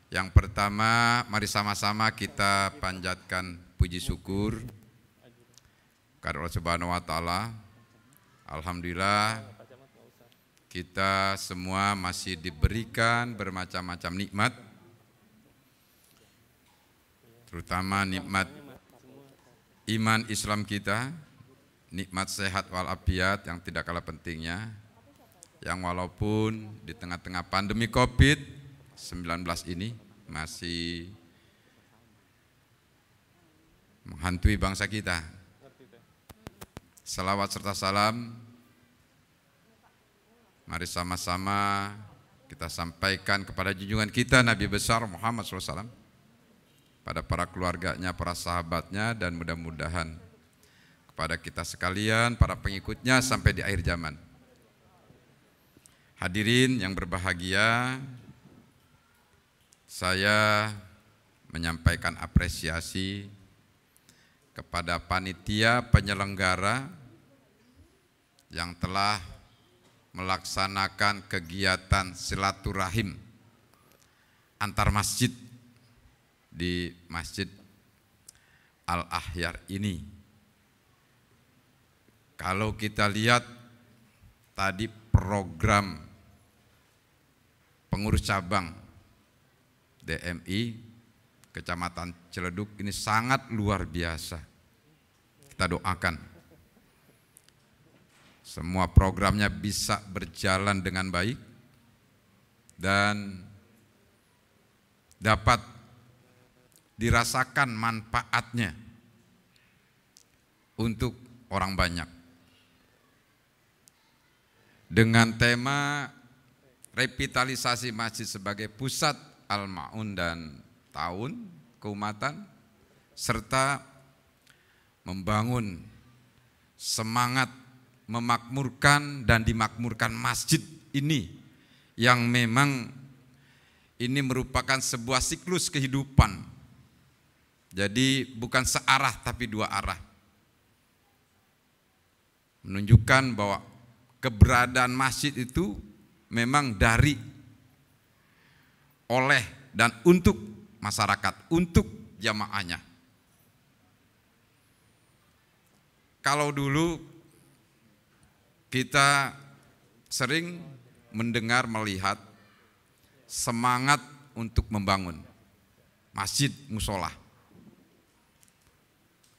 Yang pertama, mari sama-sama kita panjatkan puji syukur kepada Allah Subhanahu wa taala. Alhamdulillah kita semua masih diberikan bermacam-macam nikmat, terutama nikmat iman Islam kita, nikmat sehat walafiat yang tidak kalah pentingnya, yang walaupun di tengah-tengah pandemi COVID-19 ini masih menghantui bangsa kita. Salawat serta salam mari sama-sama kita sampaikan kepada junjungan kita Nabi besar Muhammad SAW, pada para keluarganya, para sahabatnya, dan mudah-mudahan kepada kita sekalian, para pengikutnya sampai di akhir zaman. Hadirin yang berbahagia, saya menyampaikan apresiasi kepada panitia penyelenggara yang telah melaksanakan kegiatan silaturahim antar masjid di Masjid Al-Ahyar ini. Kalau kita lihat tadi program pengurus cabang DMI Kecamatan Ciledug ini sangat luar biasa. Kita doakan semua programnya bisa berjalan dengan baik dan dapat dirasakan manfaatnya untuk orang banyak. Dengan tema revitalisasi masjid sebagai pusat Al-Ma'un dan Ta'awun keumatan, serta membangun semangat memakmurkan dan dimakmurkan masjid ini yang memang ini merupakan sebuah siklus kehidupan. Jadi bukan searah tapi dua arah. Menunjukkan bahwa keberadaan masjid itu memang dari, oleh, dan untuk masyarakat, untuk jamaahnya. Kalau dulu kita sering mendengar, melihat semangat untuk membangun masjid musola.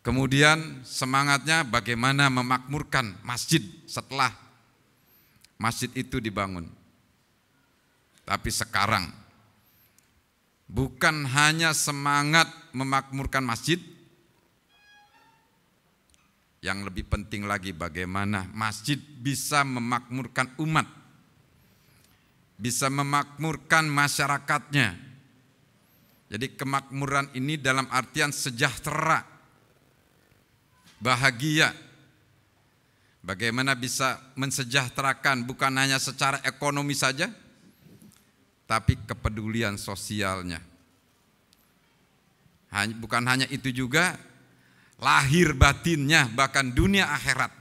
Kemudian semangatnya bagaimana memakmurkan masjid setelah masjid itu dibangun. Tapi sekarang bukan hanya semangat memakmurkan masjid, yang lebih penting lagi bagaimana masjid bisa memakmurkan umat, bisa memakmurkan masyarakatnya. Jadi kemakmuran ini dalam artian sejahtera, bahagia. Bagaimana bisa mensejahterakan bukan hanya secara ekonomi saja, tapi kepedulian sosialnya. Bukan hanya itu juga, lahir batinnya, bahkan dunia akhirat.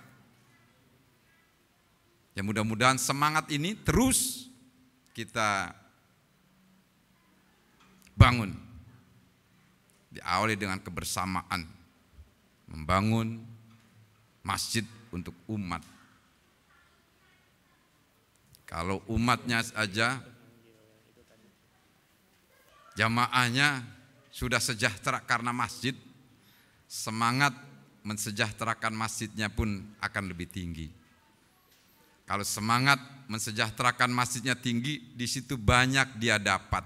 Ya mudah-mudahan semangat ini terus kita bangun. Diawali dengan kebersamaan, membangun masjid untuk umat. Kalau umatnya saja, jamaahnya sudah sejahtera karena masjid, semangat mensejahterakan masjidnya pun akan lebih tinggi. Kalau semangat mensejahterakan masjidnya tinggi, di situ banyak dia dapat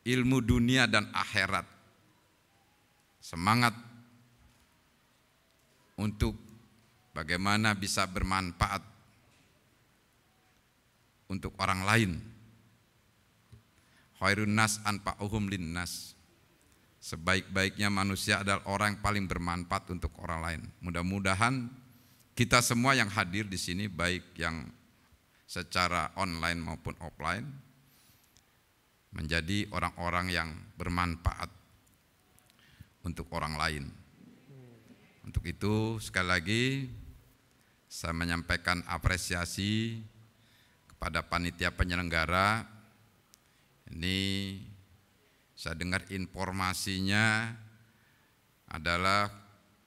ilmu dunia dan akhirat. Semangat untuk bagaimana bisa bermanfaat untuk orang lain. Khairun nas anfa'uhum linnas. Sebaik-baiknya manusia adalah orang yang paling bermanfaat untuk orang lain. Mudah-mudahan kita semua yang hadir di sini, baik yang secara online maupun offline, menjadi orang-orang yang bermanfaat untuk orang lain. Untuk itu sekali lagi saya menyampaikan apresiasi kepada panitia penyelenggara. Ini saya dengar informasinya adalah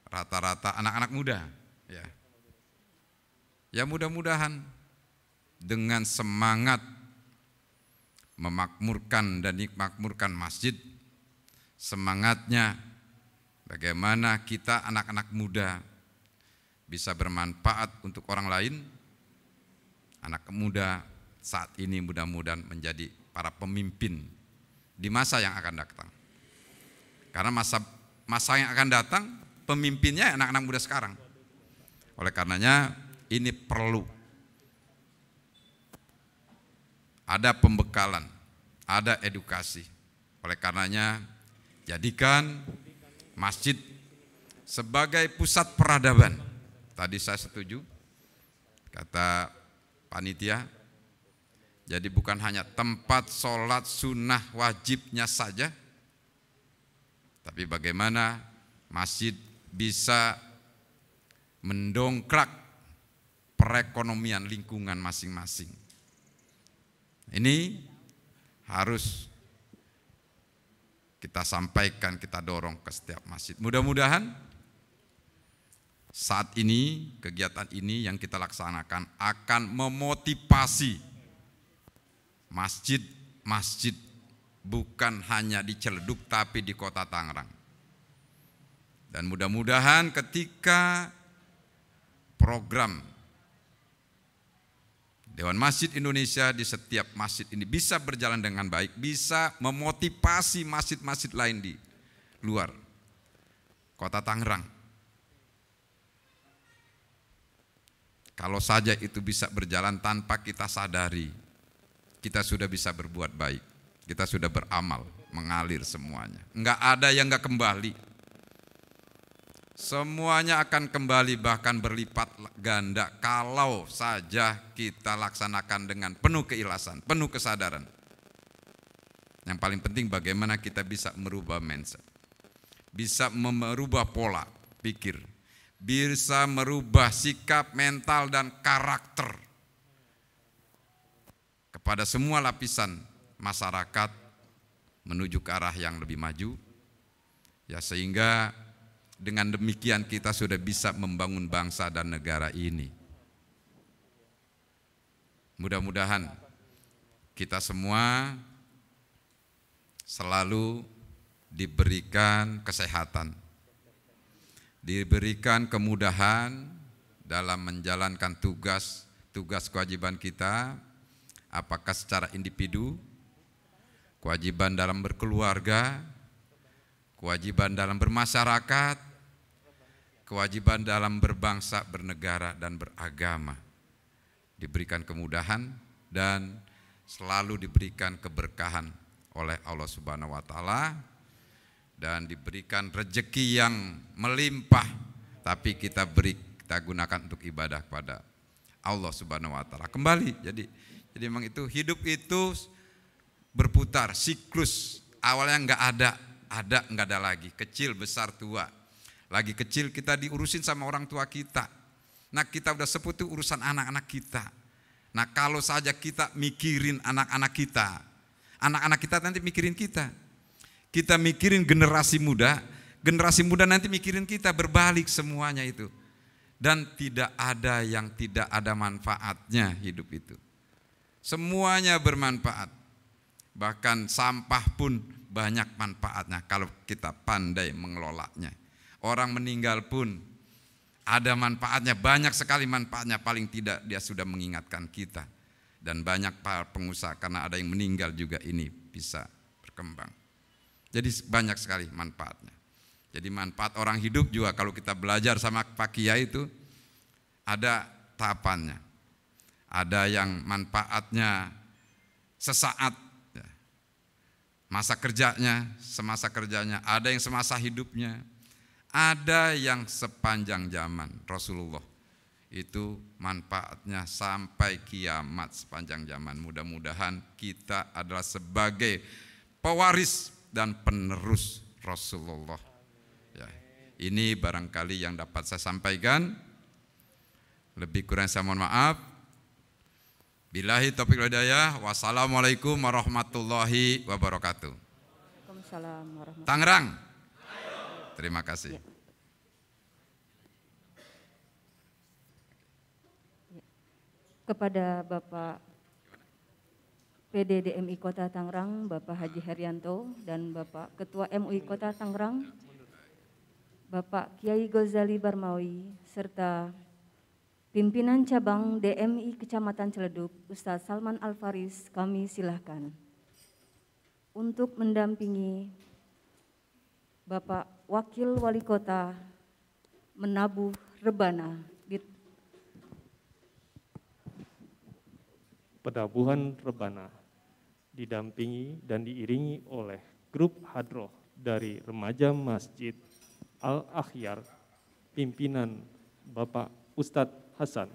rata-rata anak-anak muda, ya. Ya mudah-mudahan dengan semangat memakmurkan dan dimakmurkan masjid, semangatnya bagaimana kita anak-anak muda bisa bermanfaat untuk orang lain. Anak muda saat ini mudah-mudahan menjadi para pemimpin di masa yang akan datang. Karena masa yang akan datang, pemimpinnya anak-anak muda sekarang. Oleh karenanya ini perlu ada pembekalan, ada edukasi. Oleh karenanya jadikan masjid sebagai pusat peradaban. Tadi saya setuju kata panitia. Jadi bukan hanya tempat sholat sunnah wajibnya saja, tapi bagaimana masjid bisa mendongkrak perekonomian lingkungan masing-masing. Ini harus kita sampaikan, kita dorong ke setiap masjid. Mudah-mudahan saat ini, kegiatan ini yang kita laksanakan akan memotivasi masjid-masjid bukan hanya di Ciledug tapi di Kota Tangerang. Dan mudah-mudahan ketika program Dewan Masjid Indonesia di setiap masjid ini bisa berjalan dengan baik, bisa memotivasi masjid-masjid lain di luar Kota Tangerang. Kalau saja itu bisa berjalan tanpa kita sadari, kita sudah bisa berbuat baik, kita sudah beramal, mengalir semuanya. Enggak ada yang enggak kembali. Semuanya akan kembali bahkan berlipat ganda kalau saja kita laksanakan dengan penuh keikhlasan, penuh kesadaran. Yang paling penting bagaimana kita bisa merubah mindset, bisa merubah pola pikir, bisa merubah sikap, mental dan karakter kepada semua lapisan masyarakat menuju ke arah yang lebih maju. Ya, sehingga dengan demikian kita sudah bisa membangun bangsa dan negara ini. Mudah-mudahan kita semua selalu diberikan kesehatan, diberikan kemudahan dalam menjalankan tugas kewajiban kita, apakah secara individu, kewajiban dalam berkeluarga, kewajiban dalam bermasyarakat, kewajiban dalam berbangsa, bernegara, dan beragama. Diberikan kemudahan dan selalu diberikan keberkahan oleh Allah Subhanahu wa Ta'ala, dan diberikan rezeki yang melimpah, tapi kita gunakan untuk ibadah kepada Allah Subhanahu wa Ta'ala. Kembali, jadi memang itu hidup itu berputar, siklus. Awalnya enggak ada enggak ada lagi, kecil, besar, tua. Lagi kecil kita diurusin sama orang tua kita. Nah, kita udah sepuh itu urusan anak-anak kita. Nah, kalau saja kita mikirin anak-anak kita nanti mikirin kita. Kita mikirin generasi muda nanti mikirin kita, berbalik semuanya itu. Dan tidak ada yang tidak ada manfaatnya hidup itu. Semuanya bermanfaat. Bahkan sampah pun banyak manfaatnya kalau kita pandai mengelolanya. Orang meninggal pun ada manfaatnya, banyak sekali manfaatnya, paling tidak dia sudah mengingatkan kita. Dan banyak para pengusaha karena ada yang meninggal juga ini bisa berkembang. Jadi banyak sekali manfaatnya. Jadi manfaat orang hidup juga kalau kita belajar sama Pak Kiai itu ada tahapannya. Ada yang manfaatnya sesaat, masa kerjanya, semasa kerjanya, ada yang semasa hidupnya, ada yang sepanjang zaman. Rasulullah itu manfaatnya sampai kiamat, sepanjang zaman. Mudah-mudahan kita adalah sebagai pewaris dan penerus Rasulullah. Ya, ini barangkali yang dapat saya sampaikan. Lebih kurang saya mohon maaf. Billahi taufiq wal hidayah. Wassalamualaikum warahmatullahi wabarakatuh. Waalaikumsalam warahmatullahi wabarakatuh. Tangerang. Terima kasih. Kepada Bapak PDDMI Kota Tangerang, Bapak Haji Herianto, dan Bapak Ketua MUI Kota Tangerang, Bapak Kiai Ghazali Barmawi, serta Pimpinan Cabang DMI Kecamatan Ciledug, Ustadz Salman Al-Faris, kami silahkan untuk mendampingi Bapak Wakil Wali Kota menabuh rebana. Penabuhan rebana didampingi dan diiringi oleh grup hadroh dari remaja Masjid Al-Akhyar, pimpinan Bapak Ustadz Hasan.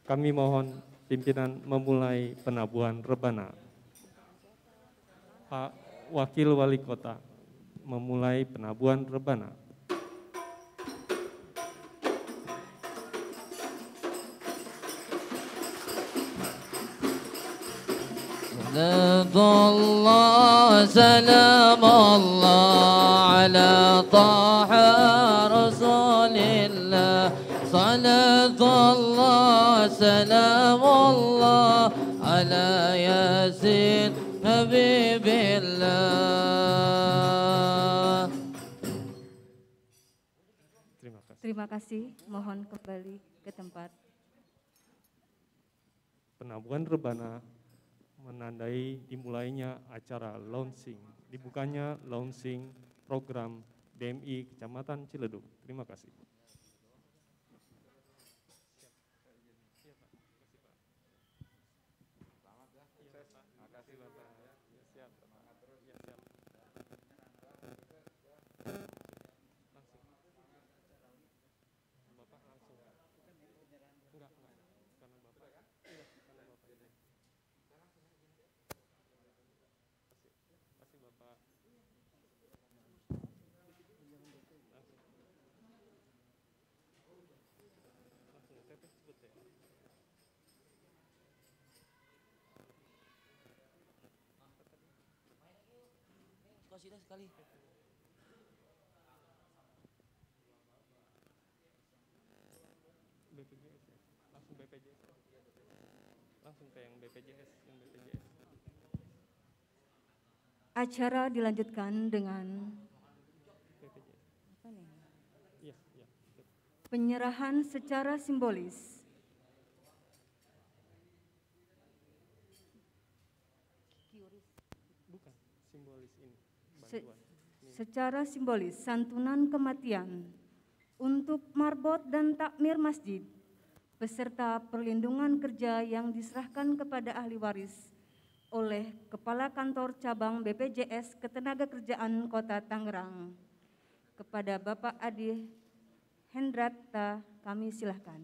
Kami mohon pimpinan memulai penabuhan rebana. Pak Wakil Wali Kota memulai penabuhan rebana. Allah salam Allah ala taha rasulillah salatullah salam Allah ala yasin habibillah. Terima kasih, mohon kembali ke tempat. Penabuhan rebana menandai dimulainya acara launching, dibukanya launching program DMI Kecamatan Ciledug. Terima kasih. Sudah sekali. BPJS ya? Langsung BPJS. Langsung ke yang BPJS, Acara dilanjutkan dengan penyerahan secara simbolis. Bukan, simbolis ini. Secara simbolis santunan kematian untuk marbot dan takmir masjid beserta perlindungan kerja yang diserahkan kepada ahli waris oleh Kepala Kantor Cabang BPJS Ketenagakerjaan Kota Tangerang. Kepada Bapak Adi Hendrata kami silahkan.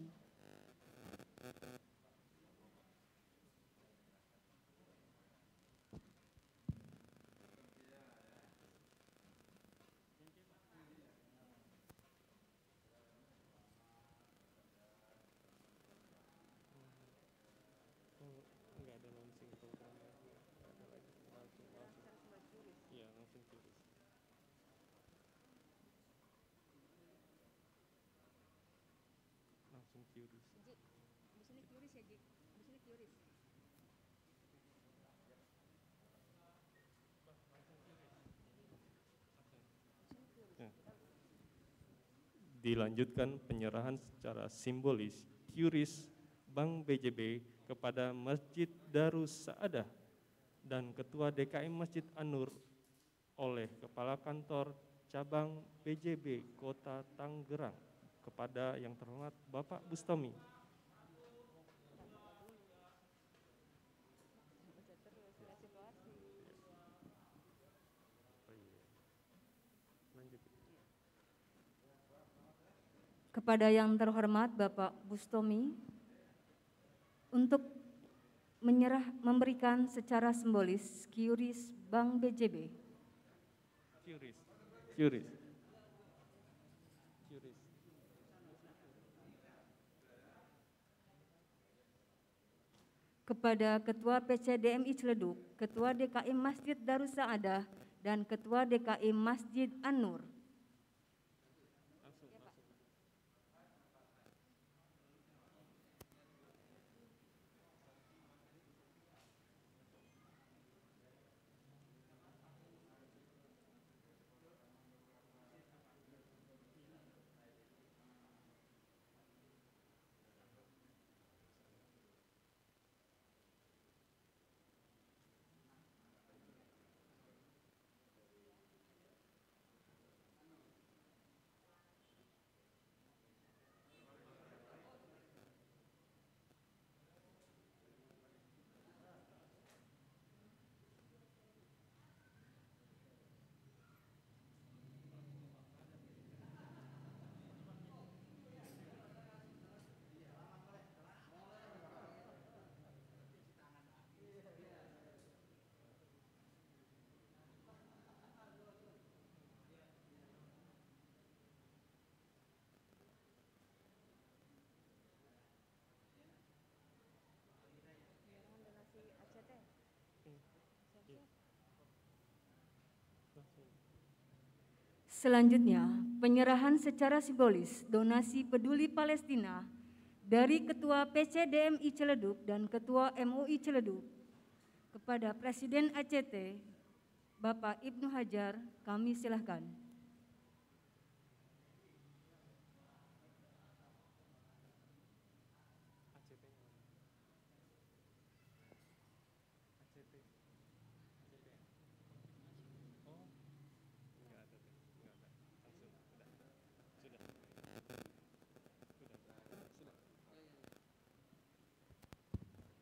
Dilanjutkan penyerahan secara simbolis QRIS Bank BJB kepada Masjid Darus Saadah dan Ketua DKM Masjid An-Nur oleh Kepala Kantor Cabang BJB Kota Tangerang kepada yang terhormat Bapak Bustami. Kepada yang terhormat Bapak Bustomi untuk memberikan secara simbolis QRIS Bank BJB. QRIS. Kepada Ketua PCDMI Ciledug, Ketua DKI Masjid Darus Saadah, dan Ketua DKI Masjid An-Nur. Selanjutnya, penyerahan secara simbolis donasi peduli Palestina dari Ketua PCDMI Ciledug dan Ketua MUI Ciledug kepada Presiden ACT, Bapak Ibnu Hajar, kami silahkan.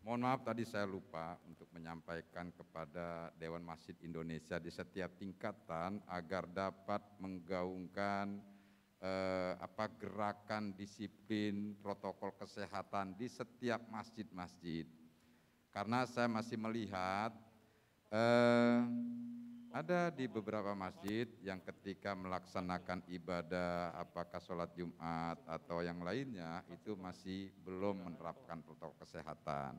Mohon maaf tadi saya lupa untuk menyampaikan kepada Dewan Masjid Indonesia di setiap tingkatan agar dapat menggaungkan gerakan disiplin protokol kesehatan di setiap masjid-masjid. Karena saya masih melihat ada di beberapa masjid yang ketika melaksanakan ibadah apakah sholat Jumat atau yang lainnya itu masih belum menerapkan protokol kesehatan.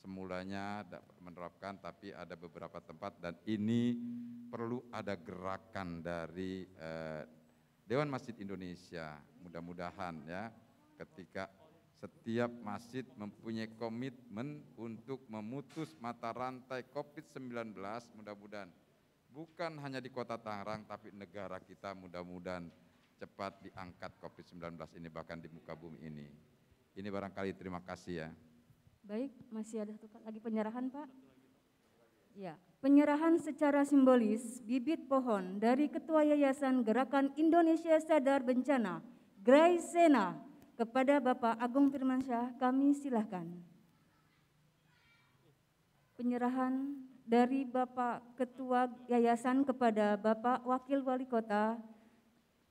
Semulanya menerapkan, tapi ada beberapa tempat dan ini perlu ada gerakan dari Dewan Masjid Indonesia. Mudah-mudahan ya ketika setiap masjid mempunyai komitmen untuk memutus mata rantai COVID-19, mudah-mudahan bukan hanya di Kota Tangerang tapi negara kita mudah-mudahan cepat diangkat COVID-19 ini bahkan di muka bumi ini. Ini barangkali, terima kasih ya. Baik, masih ada lagi penyerahan, Pak? Ya, penyerahan secara simbolis bibit pohon dari Ketua Yayasan Gerakan Indonesia Sadar Bencana, Gray Sena, kepada Bapak Agung Firmansyah, kami silahkan. Penyerahan dari Bapak Ketua Yayasan kepada Bapak Wakil Wali Kota,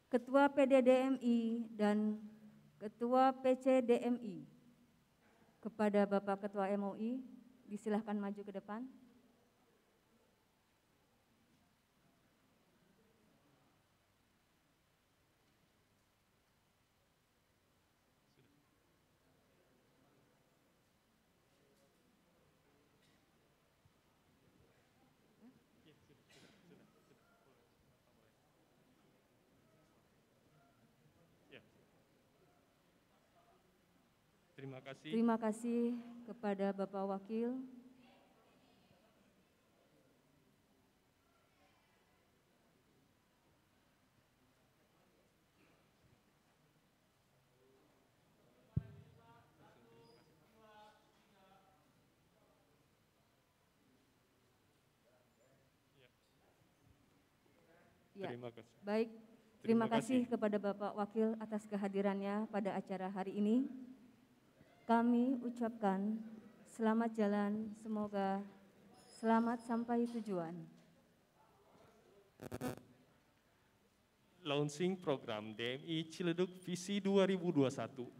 Ketua PDDMI, dan Ketua PCDMI. Kepada Bapak Ketua MUI, disilahkan maju ke depan. Terima kasih kepada Bapak Wakil. Ya, terima kasih. Baik, terima kasih kepada Bapak Wakil atas kehadirannya pada acara hari ini. Kami ucapkan selamat jalan, semoga selamat sampai tujuan. Launching program DMI Ciledug Visi 2021-2026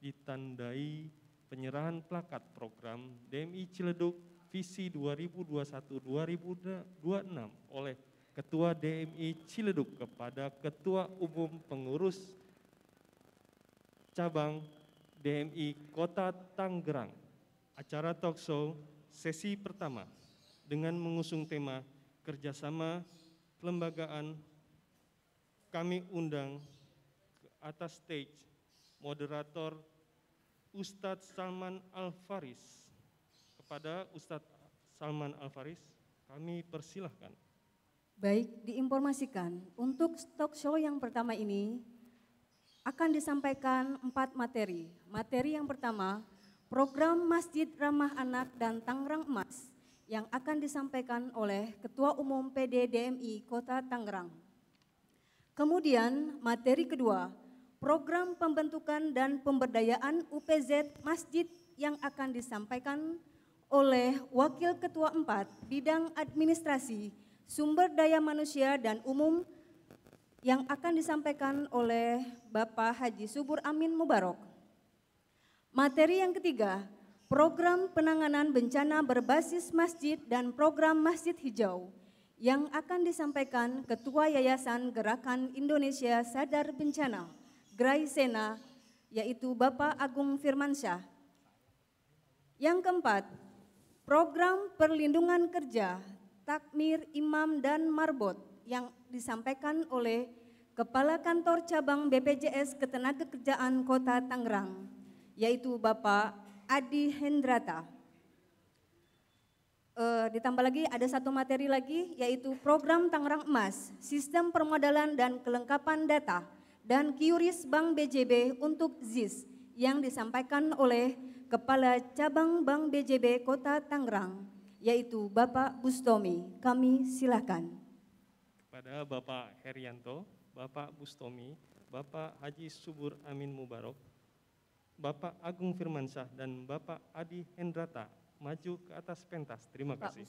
ditandai penyerahan plakat program DMI Ciledug Visi 2021-2026 oleh Ketua DMI Ciledug kepada Ketua Umum Pengurus Cabang DMI Kota Tangerang. Acara talkshow sesi pertama dengan mengusung tema kerjasama kelembagaan. Kami undang ke atas stage moderator Ustadz Salman Al-Faris. Kepada Ustadz Salman Al-Faris kami persilahkan. Baik, diinformasikan untuk talkshow yang pertama ini akan disampaikan 4 materi. Materi yang pertama, program Masjid Ramah Anak dan Tangerang Emas yang akan disampaikan oleh Ketua Umum PDDMI Kota Tangerang. Kemudian materi kedua, program pembentukan dan pemberdayaan UPZ Masjid yang akan disampaikan oleh Wakil Ketua 4 Bidang Administrasi, Sumber Daya Manusia dan Umum yang akan disampaikan oleh Bapak Haji Subur Amin Mubarok. Materi yang ketiga, program penanganan bencana berbasis masjid dan program Masjid Hijau yang akan disampaikan Ketua Yayasan Gerakan Indonesia Sadar Bencana, Gray Sena, yaitu Bapak Agung Firmansyah. Yang keempat, program perlindungan kerja, takmir, imam, dan marbot yang disampaikan oleh Kepala Kantor Cabang BPJS Ketenagakerjaan Kota Tangerang, yaitu Bapak Adi Hendrata. Ditambah lagi ada satu materi lagi, yaitu Program Tangerang Emas, Sistem Permodalan dan Kelengkapan Data, dan QRIS Bank BJB untuk ZIS, yang disampaikan oleh Kepala Cabang Bank BJB Kota Tangerang, yaitu Bapak Bustomi. Kami silakan. Kepada Bapak Herianto, Bapak Bustomi, Bapak Haji Subur Amin Mubarok, Bapak Agung Firmansyah, dan Bapak Adi Hendrata maju ke atas pentas. Terima kasih.